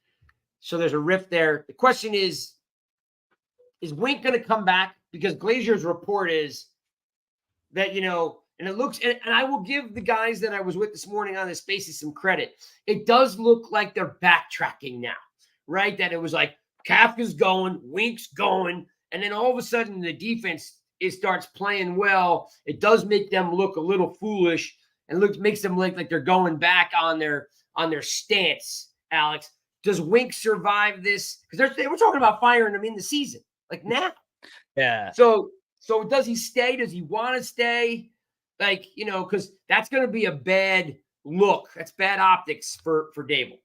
so there's a rift there. The question is Wink going to come back? Because Glazier's report is that, and it looks, and I will give the guys that I was with this morning on this basis some credit. It does look like they're backtracking now, right? That it was like Kafka's going, Wink's going, and then all of a sudden the defense starts playing well. It does make them look a little foolish and makes them look like they're going back on their stance. Alex, does Wink survive this? Because they were talking about firing him in the season, like now. Yeah. So does he stay? Does he want to stay? Because that's going to be a bad look. That's bad optics for Dable.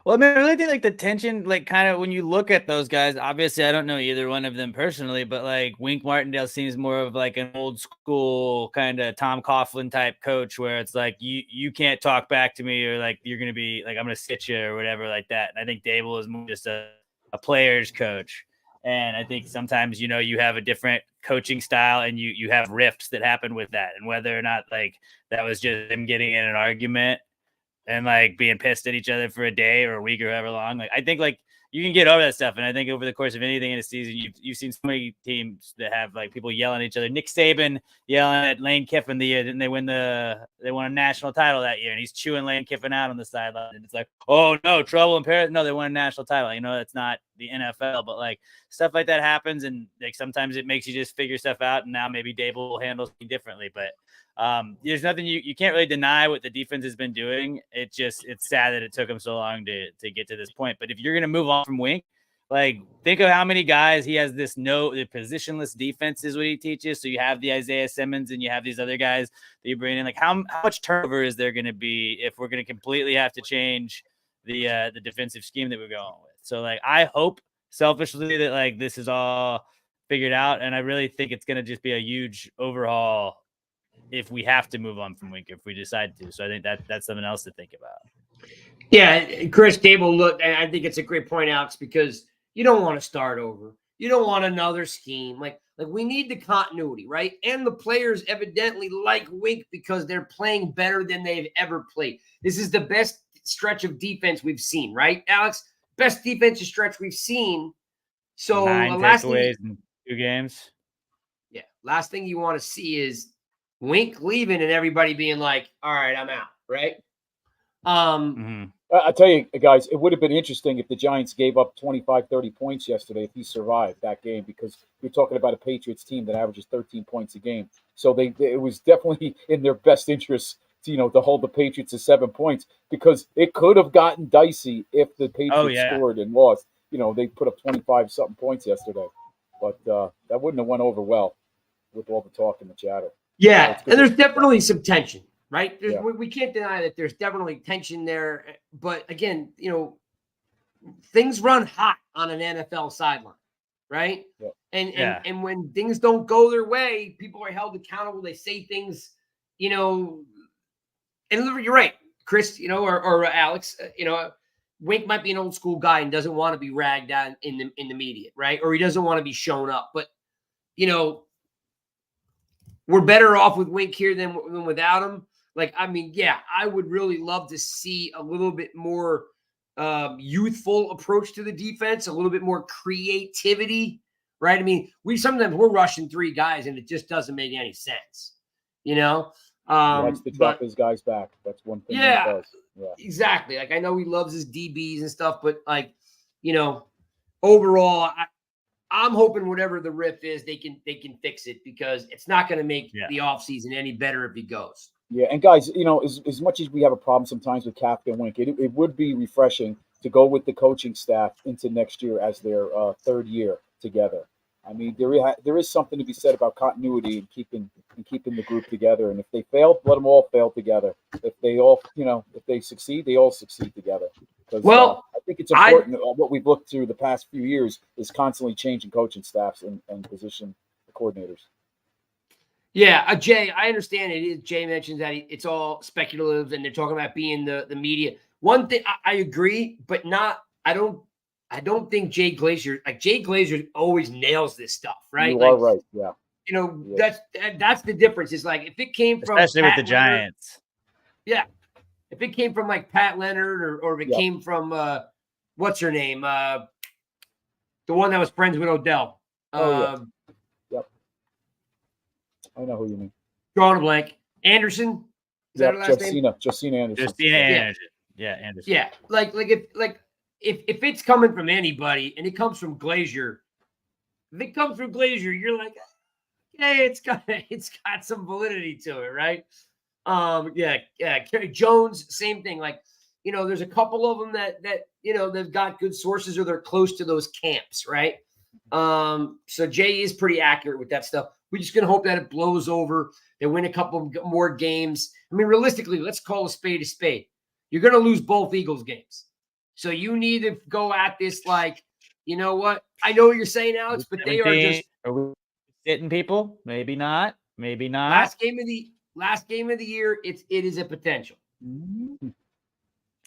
Well, I mean, I really think the tension, kind of when you look at those guys, obviously I don't know either one of them personally, but Wink Martindale seems more of an old school kind of Tom Coughlin type coach, where it's you can't talk back to me, or you're going to be I'm going to sit you or whatever like that. And I think Dable is more just a player's coach. And I think sometimes, you have a different coaching style, and you have rifts that happen with that. And whether or not that was just them getting in an argument and being pissed at each other for a day or a week or however long, I think you can get over that stuff. And I think over the course of anything in a season, you've seen so many teams that have people yelling at each other. Nick Saban yelling at Lane Kiffin the year, didn't they won a national title that year, and he's chewing Lane Kiffin out on the sideline. And it's oh no, trouble in Paris. No, they won a national title. That's not the NFL, but stuff like that happens, and sometimes it makes you just figure stuff out. And now maybe Dable will handle something differently, but there's nothing you can't really deny what the defense has been doing. It's sad that it took them so long to get to this point. But if you're going to move on from Wink, think of how many guys he has. The positionless defense is what he teaches. So you have the Isaiah Simmons, and you have these other guys that you bring in. How much turnover is there going to be if we're going to completely have to change the defensive scheme that we're going with? So I hope selfishly that this is all figured out, and I really think it's going to just be a huge overhaul if we have to move on from Wink, if we decide to. So I think that's something else to think about. Yeah, Chris, Dable, look, and I think it's a great point, Alex, because you don't want to start over. You don't want another scheme. We need the continuity, right? And the players evidently like Wink because they're playing better than they've ever played. This is the best stretch of defense we've seen, right, Alex? Best defensive stretch we've seen. So 9 takeaways in 2 games. Yeah. Last thing you want to see is Wink leaving and everybody being all right, I'm out, right? I tell you, guys, it would have been interesting if the Giants gave up 25, 30 points yesterday if he survived that game, because you're talking about a Patriots team that averages 13 points a game. So it was definitely in their best interest to hold the Patriots to 7 points, because it could have gotten dicey if the Patriots scored and lost. They put up 25-something points yesterday. But that wouldn't have went over well with all the talk and the chatter. Yeah, and there's definitely some tension, right? We can't deny that there's definitely tension there. But again, things run hot on an NFL sideline, right? Yeah. And when things don't go their way, people are held accountable. They say things, and you're right, Chris, or Alex, Wink might be an old school guy and doesn't want to be ragged on in the media, right? Or he doesn't want to be shown up. But, we're better off with Wink here than without him. I would really love to see a little bit more youthful approach to the defense, a little bit more creativity, right? We're rushing 3 guys and it just doesn't make any sense, He likes to drop his guys back. That's one thing he does. Yeah, exactly. I know he loves his DBs and stuff, but overall, I'm hoping whatever the riff is, they can fix it, because it's not going to make the offseason any better if he goes. Yeah, and guys, as much as we have a problem sometimes with Kafka and Wink, it would be refreshing to go with the coaching staff into next year as their 3rd year together. I mean, there is something to be said about continuity and keeping the group together. And if they fail, let them all fail together. If they all, if they succeed, they all succeed together. Because Well, I think it's important. What we've looked through the past few years is constantly changing coaching staffs and position coordinators. Yeah, Jay, I understand it. Jay mentions that it's all speculative, and they're talking about being the media. One thing I agree, but not. I don't think Jay Glazer always nails this stuff, right? You are right. Yeah. That's the difference. It's like if it came from Especially with Pat the Leonard, Giants. yeah. If it came from like Pat Leonard or if it Yep. came from what's her name, the one that was friends with Odell. Yeah. Yep. I know who you mean. Drawing a blank. Anderson. Is that her last name? Justina Anderson. Justina Anderson. Yeah, Anderson. Yeah, if it's coming from anybody and it comes from Glazier, if it comes from Glazier, you're like, hey, it's got some validity to it, right? Kerry Jones, same thing. Like, there's a couple of them that they've got good sources or they're close to those camps, right? So Jay is pretty accurate with that stuff. We're just gonna hope that it blows over. They win a couple more games. I mean, realistically, let's call a spade a spade. You're going to lose both Eagles games. So you need to go at this like, you know what? I know what you're saying, Alex, but they are just – Are we sitting people? Maybe not. Maybe not. Last game of the year, it is a potential.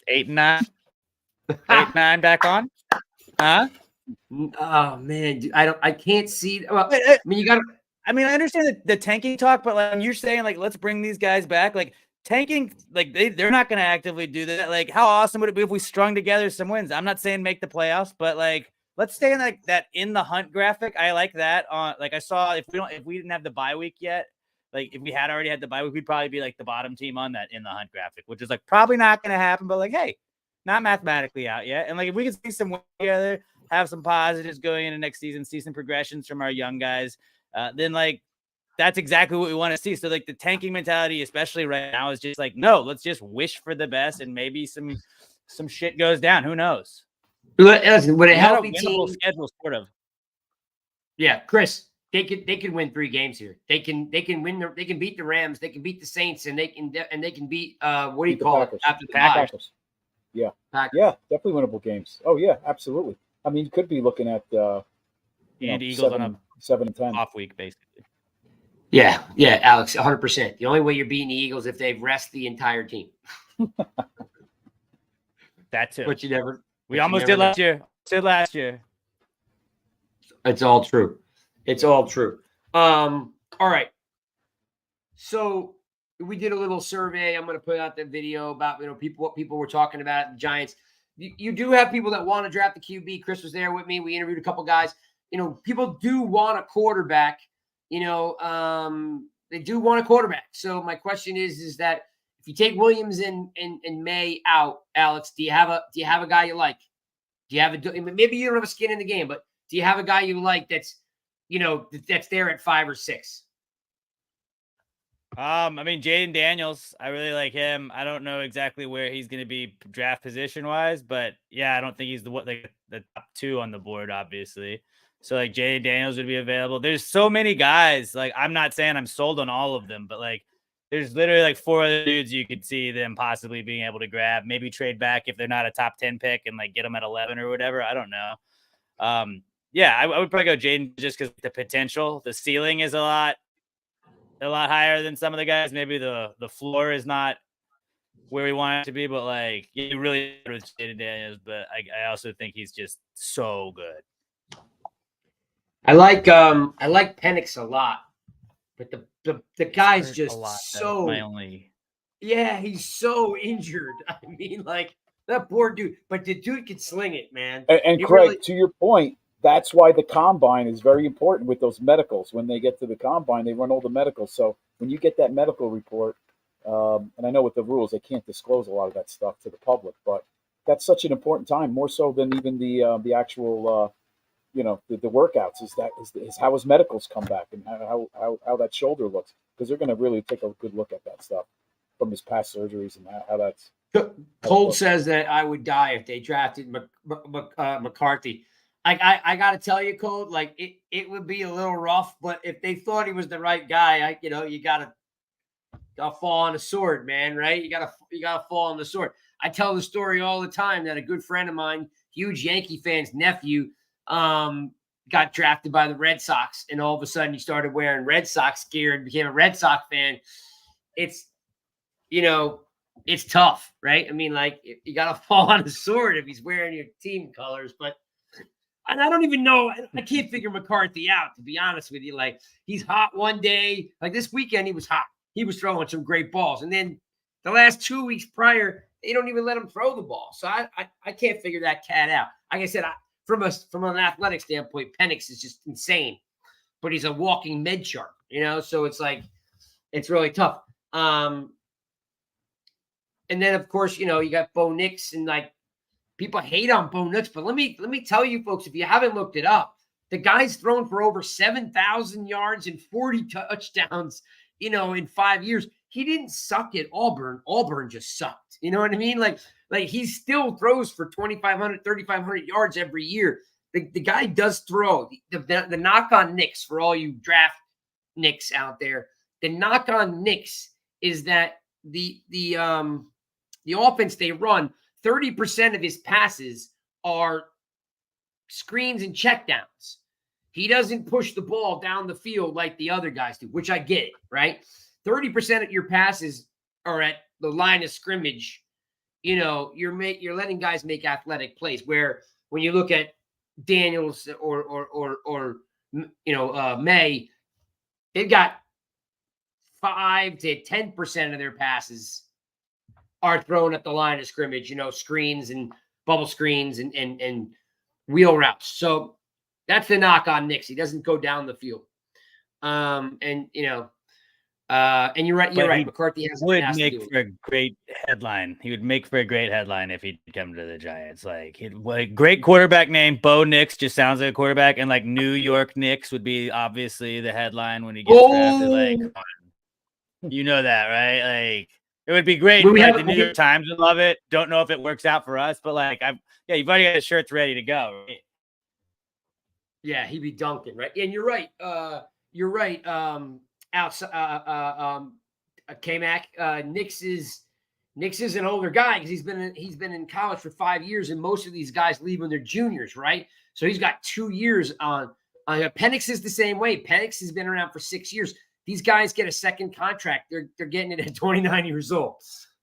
8-9. 8-9 back on? Huh? Oh, man. Dude, I can't see – well, I mean, you got to – I mean, I understand the tanking talk, but like when you're saying like, let's bring these guys back, like – tanking, like they're not going to actively do that. Like, how awesome would it be if we strung together some wins? I'm not saying make the playoffs, but like, let's stay in like that in the hunt graphic. I like that. Like I saw if we didn't have the bye week yet, like if we had already had the bye week, we'd probably be like the bottom team on that in the hunt graphic, which is like probably not going to happen. But like, hey, not mathematically out yet. And like if we can see some wins together, have some positives going into next season, see some progressions from our young guys, then like. That's exactly what we want to see. So like the tanking mentality, especially right now, is just like, no, let's just wish for the best and maybe some shit goes down. Who knows? Listen, with a healthy team schedule, sort of. Yeah, Chris, they can win 3 games here. They can beat the Rams, they can beat the Saints, and they can beat what do you call it after the Packers. Yeah. Packers. Yeah, definitely winnable games. Oh yeah, absolutely. I mean, you could be looking at Eagles on a 7-10 off week, basically. Yeah, Alex, 100%. The only way you're beating the Eagles if they've rested the entire team. That too. But you never. We almost did last year. Last year. It's all true. It's all true. All right. So we did a little survey. I'm going to put out the video about what people were talking about the Giants. You do have people that want to draft the QB. Chris was there with me. We interviewed a couple guys. People do want a quarterback. They do want a quarterback. So my question is that if you take Williams and May out, Alex, do you have a guy you like? Do you have maybe you don't have a skin in the game, but do you have a guy you like that's there at 5 or 6? I mean, Jaden Daniels, I really like him. I don't know exactly where he's going to be draft position wise, but yeah, I don't think he's the top 2 on the board, obviously. So like Jaden Daniels would be available. There's so many guys. Like I'm not saying I'm sold on all of them, but like there's literally like 4 other dudes you could see them possibly being able to grab, maybe trade back if they're not a top 10 pick and like get them at 11 or whatever. I don't know. Yeah, I would probably go Jaden just because the potential, the ceiling is a lot higher than some of the guys. Maybe the floor is not where we want it to be, but like you really with Jaden Daniels. But I also think he's just so good. I like Penix a lot, but the guy's just so yeah, he's so injured. I mean, like that poor dude, but the dude can sling it, man. And Craig, to your point, that's why the combine is very important with those medicals. When they get to the combine, they run all the medicals. So when you get that medical report, and I know with the rules they can't disclose a lot of that stuff to the public, but that's such an important time, more so than even the actual. The workouts is how his medicals come back and how that shoulder looks, because they're going to really take a good look at that stuff from his past surgeries and how that's. Cole says that I would die if they drafted McCarthy. Like I got to tell you, Code, like it would be a little rough, but if they thought he was the right guy, you gotta fall on the sword, man, right? You gotta fall on the sword. I tell the story all the time that a good friend of mine, huge Yankee fan's nephew, got drafted by the Red Sox, and all of a sudden he started wearing Red Sox gear and became a Red Sox fan. It's it's tough, right? I mean, like you gotta fall on the sword if he's wearing your team colors, but. And I don't even know. I can't figure McCarthy out, to be honest with you. Like, he's hot one day. Like, this weekend, he was hot. He was throwing some great balls. And then the last 2 weeks prior, they don't even let him throw the ball. So I can't figure that cat out. Like I said, from an athletic standpoint, Penix is just insane. But he's a walking med chart, So it's like, it's really tough. And then, of course, you got Bo Nix and, like, people hate on Bo Nix, but let me tell you folks, if you haven't looked it up, the guy's thrown for over 7,000 yards and 40 touchdowns, in 5 years. He didn't suck at Auburn. Auburn just sucked. You know what I mean? Like he still throws for 2,500, 3,500 yards every year. The guy does throw. The knock on Nix, for all you draft Nix out there, the knock on Nix is that the offense they run, 30% of his passes are screens and checkdowns. He doesn't push the ball down the field like the other guys do, which I get, right? 30% of your passes are at the line of scrimmage. You're letting guys make athletic plays. Where when you look at Daniels or May, they've got 5 to 10% of their passes are thrown at the line of scrimmage, screens and bubble screens and wheel routes. So that's the knock on Nix. He doesn't go down the field. And you're right. You're right. McCarthy would make for a great headline. He would make for a great headline if he'd come to the Giants. Like, great quarterback name, Bo Nix, just sounds like a quarterback, and like New York Knicks would be obviously the headline when he gets drafted. Like, come on. You know that, right? Like, it would be great. The New York Times would love it. Don't know if it works out for us, but you've already got the shirts ready to go. Right? Yeah, he'd be dunking, right? And you're right. You're right. K-Mac, Nix is an older guy because he's been in college for 5 years, and most of these guys leave when they're juniors, right? So he's got 2 years on. Penix is the same way. Penix has been around for 6 years. These guys get a second contract. They're getting it at 29 years old.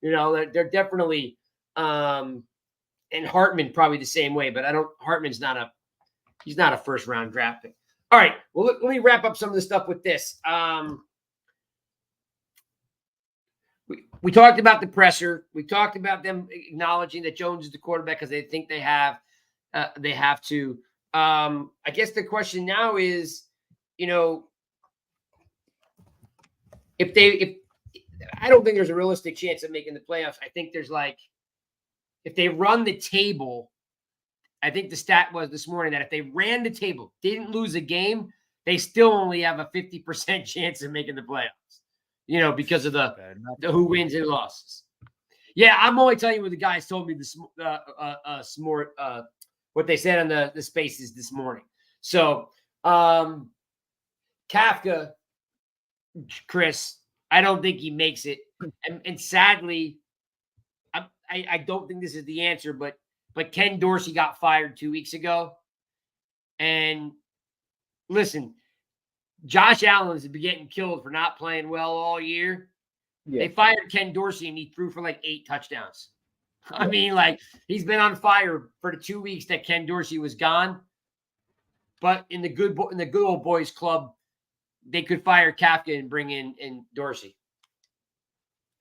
They're definitely, and Hartman probably the same way, but Hartman's he's not a first round draft pick. All right. Well, let me wrap up some of the stuff with this. We talked about the presser. We talked about them acknowledging that Jones is the quarterback because they think they have to. I guess the question now is, if I don't think there's a realistic chance of making the playoffs. I think there's if they run the table, I think the stat was this morning that if they ran the table, didn't lose a game, they still only have a 50% chance of making the playoffs, because of the who wins and losses. Yeah, I'm only telling you what the guys told me what they said on the spaces this morning. So, Kafka, Chris, I don't think he makes it. And sadly, I don't think this is the answer, but Ken Dorsey got fired 2 weeks ago. And listen, Josh Allen's been getting killed for not playing well all year. Yeah. They fired Ken Dorsey and he threw for 8 touchdowns. I mean, he's been on fire for the 2 weeks that Ken Dorsey was gone. But in the good old boys club, they could fire Kafka and bring in Dorsey.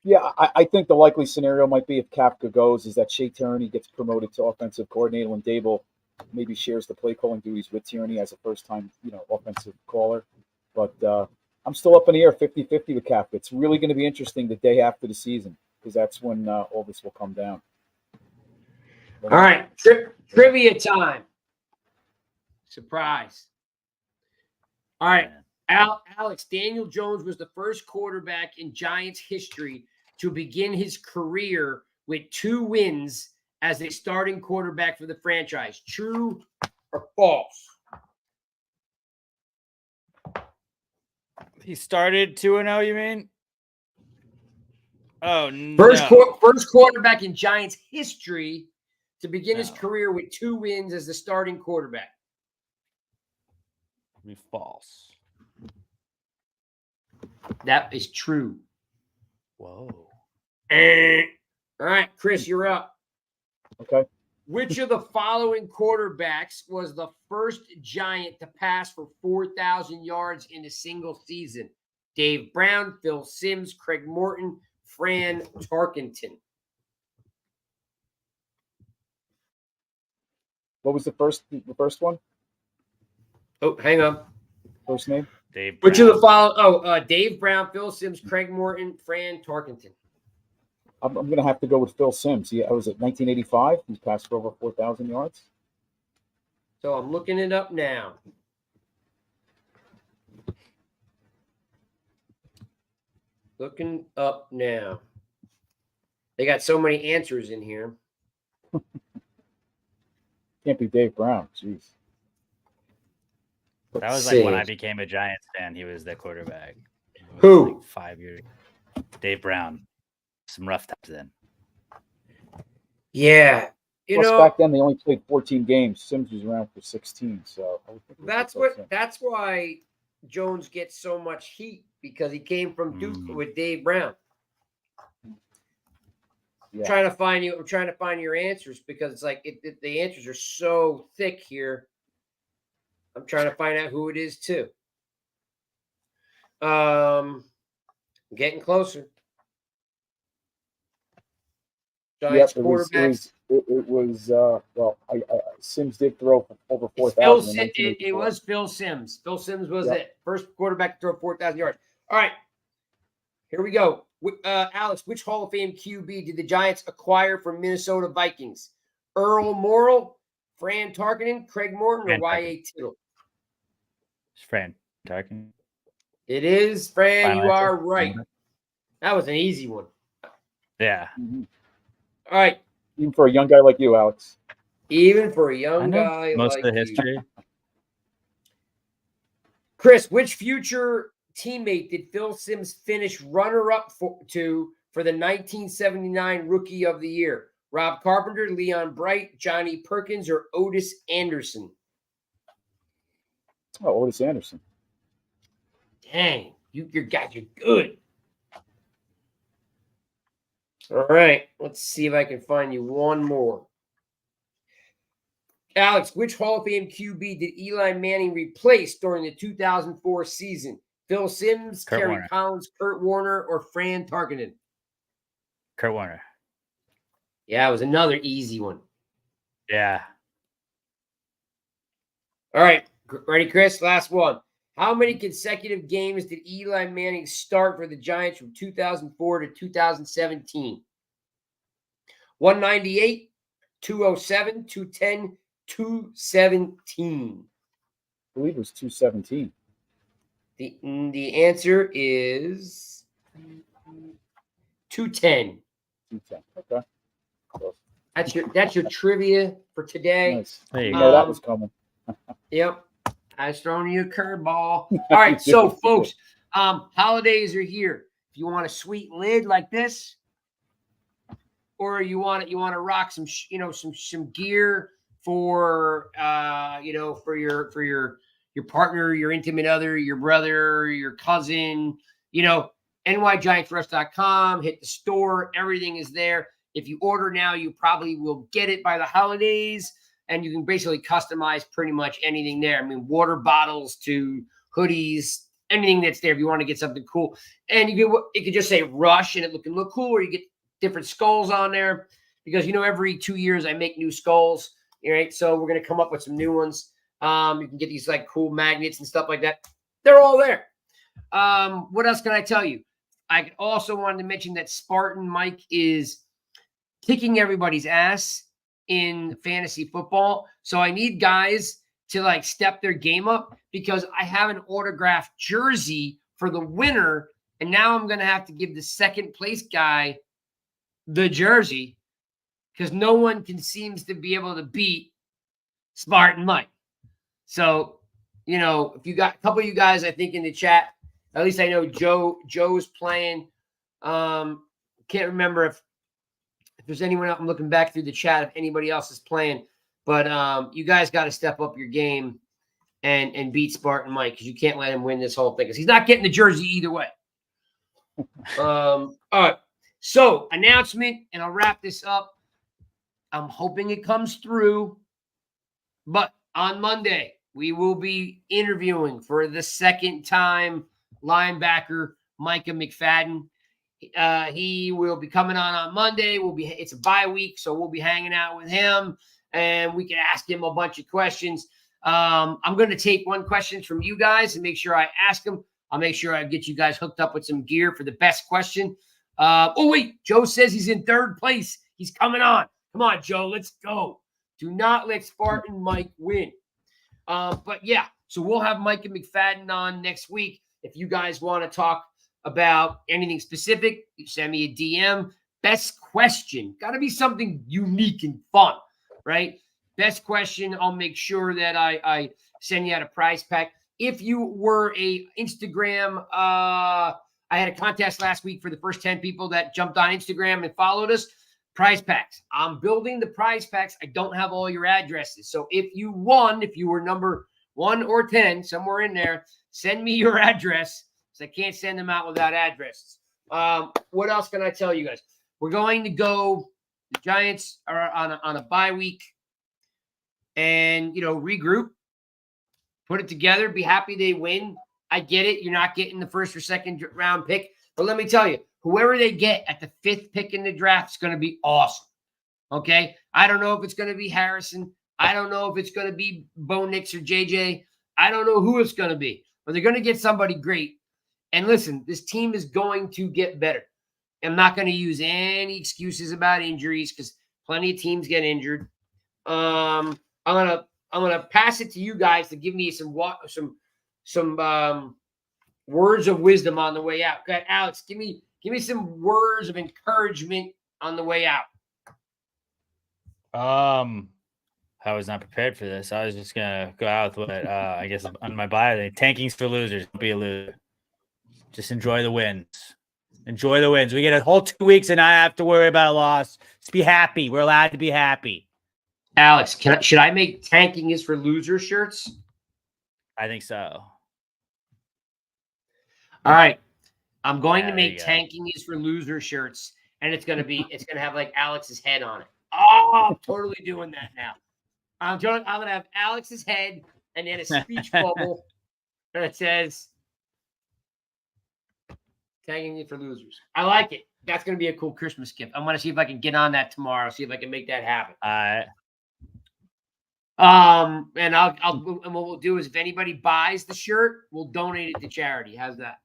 Yeah, I think the likely scenario might be if Kafka goes is that Shea Tierney gets promoted to offensive coordinator and Dable maybe shares the play calling duties with Tierney as a first-time, offensive caller. But I'm still up in the air 50-50 with Kafka. It's really going to be interesting the day after the season because that's when all this will come down. All right, trivia time. Surprise. All right. Alex, Daniel Jones was the first quarterback in Giants history to begin his career with 2 wins as a starting quarterback for the franchise. True or false? He started 2-0, you mean? Oh, no. First quarterback in Giants history to begin his No. career with 2 wins as the starting quarterback. Be false. That is true. Whoa. All right, Chris, you're up. Okay. Which of the following quarterbacks was the first Giant to pass for 4,000 yards in a single season? Dave Brown, Phil Simms, Craig Morton, Fran Tarkenton. What was the first one? Oh, hang on. First name? Dave Brown. Which of the following? Oh, Dave Brown, Phil Simms, Craig Morton, Fran Tarkenton. I'm going to have to go with Phil Simms. I was at 1985. He's passed for over 4,000 yards. So I'm looking it up now. Looking up now. They got so many answers in here. Can't be Dave Brown. Jeez. That was like when I became a Giants fan. He was the quarterback. Who? Like 5 years. Dave Brown. Some rough times then. Yeah. Plus, back then they only played 14 games. Simms was around for 16. So I would think it was Phil Simms. That's why Jones gets so much heat, because he came from Duke with Dave Brown. Yeah. I'm trying to find your answers, because it's like the answers are so thick here. I'm trying to find out who it is too. Getting closer. Giants quarterbacks. It was Simms did throw for over 4,000. It was Phil Simms. Phil Simms was it. First quarterback to throw 4,000 yards. All right. Here we go. Alex, which Hall of Fame QB did the Giants acquire from Minnesota Vikings? Earl Morrall, Fran Tarkenton, Craig Morton, or Y.A. Tittle? It's Fran Tarkenton. It is, Fran. Final You answer. are right. That was an easy one. Yeah. Mm-hmm. All right. Even for a young guy like you, Alex. Even for a young guy most like of the history. you. Chris, which future teammate did Phil Simms finish runner-up for the 1979 Rookie of the Year? Rob Carpenter, Leon Bright, Johnny Perkins, or Otis Anderson? Oh, Otis Anderson. Dang, your guys are good. All right, let's see if I can find you one more. Alex, which Hall of Fame QB did Eli Manning replace during the 2004 season? Phil Simms, Kerry Collins, Kurt Warner, or Fran Tarkenton? Kurt Warner. Yeah, it was another easy one. Yeah. All right, ready, Chris? Last one. How many consecutive games did Eli Manning start for the Giants from 2004 to 2017? 198, 207, 210, 217. I believe it was 217. The answer is 210. 210. Okay. That's your trivia for today. Nice. There you You go. know that was coming. Yep. I was throwing you a curveball. All right, so folks, holidays are here. If you want a sweet lid like this, or you want to rock some some gear for for your partner, your intimate other, your brother, your cousin, NYGIANTSRUSH.com, hit the store, everything is there. If you order now, you probably will get it by the holidays, and you can basically customize pretty much anything there. I mean, water bottles to hoodies, anything that's there if you want to get something cool. And it could just say Rush and it can look cool, or you get different skulls on there, because every 2 years I make new skulls. All right, so we're gonna come up with some new ones. You can get these like cool magnets and stuff like that. They're all there. What else can I tell you? I also wanted to mention that Spartan Mike is kicking everybody's ass in fantasy football. So I need guys to step their game up, because I have an autographed jersey for the winner. And now I'm going to have to give the second place guy the jersey, because no one seems to be able to beat Spartan Mike. So, if you got a couple of you guys, I think in the chat, at least I know Joe's playing. Can't remember if there's anyone else. I'm looking back through the chat if anybody else is playing, but you guys got to step up your game and beat Spartan Mike, because you can't let him win this whole thing, because he's not getting the jersey either way. All right. So, announcement, and I'll wrap this up. I'm hoping it comes through, but on Monday, we will be interviewing for the second time linebacker Micah McFadden. He will be coming on Monday. It's a bye week, so we'll be hanging out with him, and we can ask him a bunch of questions. I'm going to take one question from you guys and make sure I ask him. I'll make sure I get you guys hooked up with some gear for the best question. Wait, Joe says he's in third place. He's coming on. Come on, Joe, let's go. Do not let Spartan Mike win. But yeah, so we'll have Micah McFadden on next week. If you guys want to talk about anything specific, you send me a DM. Best question. Got to be something unique and fun, right? Best question. I'll make sure that I send you out a prize pack. If you were a Instagram, I had a contest last week for the first 10 people that jumped on Instagram and followed us. Prize packs. I'm building the prize packs. I don't have all your addresses. So if you were number 1 or 10, somewhere in there, send me your address, because I can't send them out without addresses. What else can I tell you guys? We're going to go. The Giants are on a bye week, and regroup, put it together, be happy they win. I get it. You're not getting the first or second round pick, but let me tell you, whoever they get at the 5th pick in the draft is going to be awesome. Okay? I don't know if it's going to be Harrison. I don't know if it's going to be Bo Nix or JJ. I don't know who it's going to be, but they're going to get somebody great. And listen, this team is going to get better. I'm not going to use any excuses about injuries, because plenty of teams get injured. I'm gonna pass it to you guys to give me some words of wisdom on the way out. Okay, Alex, give me some words of encouragement on the way out. I was not prepared for this. I was just gonna go out with what I guess on my bio. Tanking's for losers. Don't be a loser. Just enjoy the wins. Enjoy the wins. We get a whole 2 weeks and not have to worry about a loss. Just be happy. We're allowed to be happy. Alex, should I make tanking is for loser shirts? I think so. All right. I'm going to there make you go. tanking is for loser shirts, and it's gonna have like Alex's head on it. Oh, I'm totally doing that now. I'm gonna have Alex's head and then a speech bubble that says tanking is for losers. I like it. That's gonna be a cool Christmas gift. I'm gonna see if I can get on that tomorrow. See if I can make that happen. All right. And and what we'll do is, if anybody buys the shirt, we'll donate it to charity. How's that?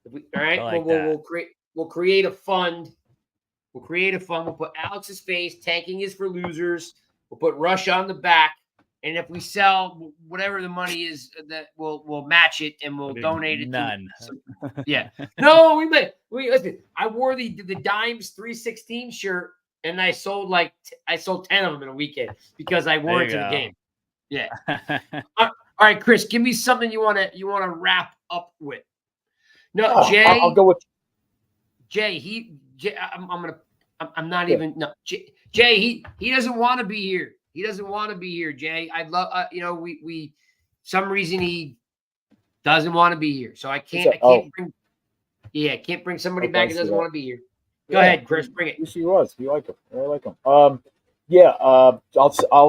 All right. I like We'll create a fund. We'll create a fund. We'll put Alex's face. Tanking is for losers. We'll put Rush on the back. And if we sell whatever the money is, that we'll match it and we'll donate it. None. Yeah. No, we listen. I wore the Dimes 316 shirt, and I sold 10 of them in a weekend because I wore it to the game. Yeah. All right, Chris, give me something you wanna wrap up with. No, Jay. I'll go with Jay. I'm not even. No, Jay. He doesn't want to be here. He doesn't want to be here, Jay. I'd love. We some reason he doesn't want to be here, so I can't bring. Yeah, can't bring somebody back who doesn't want to be here. Go ahead, Chris. Bring it. Yes, he was. You like him. I like him. I'll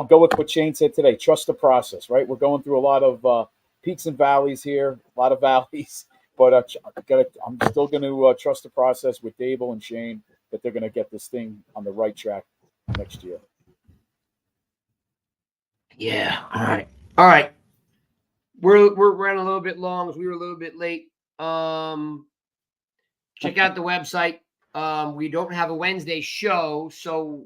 go with what Shane said today. Trust the process, right? We're going through a lot of peaks and valleys here, a lot of valleys. But I'm still going to trust the process with Dable and Shane that they're going to get this thing on the right track next year. Yeah. All right. We're running a little bit long as we were a little bit late. Check out the website. We don't have a Wednesday show, so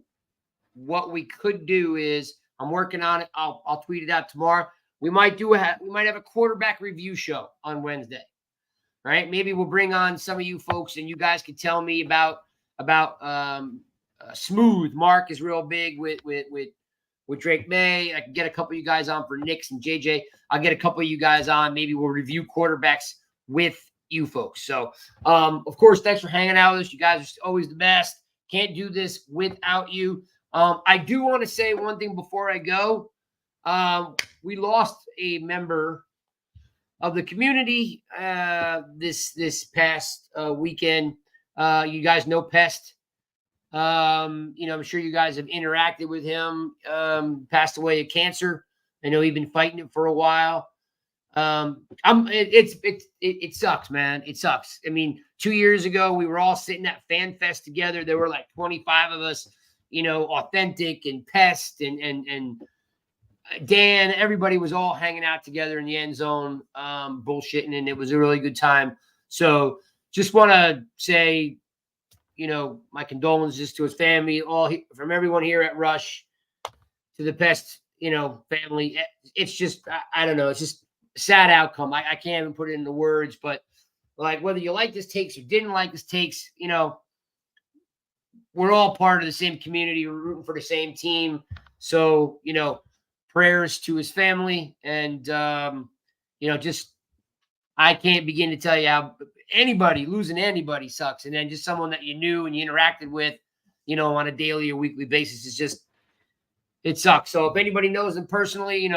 what we could do is, I'm working on it. I'll tweet it out tomorrow. We might have a quarterback review show on Wednesday. Right? Maybe we'll bring on some of you folks, and you guys can tell me about Smooth. Mark is real big with with Drake May. I can get a couple of you guys on for Knicks and JJ. I'll get a couple of you guys on. Maybe we'll review quarterbacks with you folks. So, of course, thanks for hanging out with us. You guys are always the best. Can't do this without you. I do want to say one thing before I go. We lost a member of the community this past weekend. You guys know Pest. I'm sure you guys have interacted with him. Passed away of cancer. I know he's been fighting it for a while. It sucks, man. It sucks. I mean, 2 years ago, we were all sitting at Fan Fest together. There were like 25 of us, Authentic and Pest and Dan. Everybody was all hanging out together in the end zone, bullshitting, and it was a really good time. So just want to say, my condolences to his family, from everyone here at Rush to the Pest, family. It's just, I don't know. It's just a sad outcome. I can't even put it into words, but like whether you like his takes or didn't like his takes, we're all part of the same community. We're rooting for the same team. So, prayers to his family. And, just, I can't begin to tell you how losing anybody sucks. And then just someone that you knew and you interacted with, on a daily or weekly basis is just, it sucks. So if anybody knows them personally,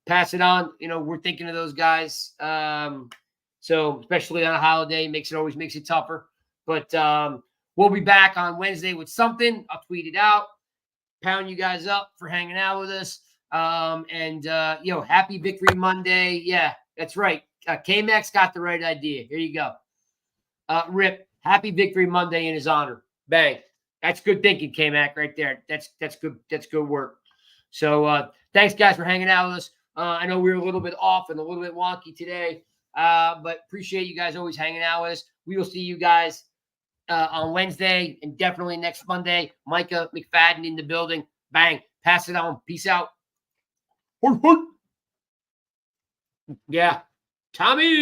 pass it on. We're thinking of those guys. So especially on a holiday, always makes it tougher. But we'll be back on Wednesday with something. I'll tweet it out. Pound you guys up for hanging out with us. Happy Victory Monday. Yeah, that's right. K-Max got the right idea. Here you go. Rip, happy Victory Monday in his honor. Bang. That's good thinking, K-Mac, right there. That's good. That's good work. So thanks, guys, for hanging out with us. I know we were a little bit off and a little bit wonky today, but appreciate you guys always hanging out with us. We will see you guys on Wednesday and definitely next Monday. Micah McFadden in the building. Bang. Pass it on. Peace out. Yeah. Tommy.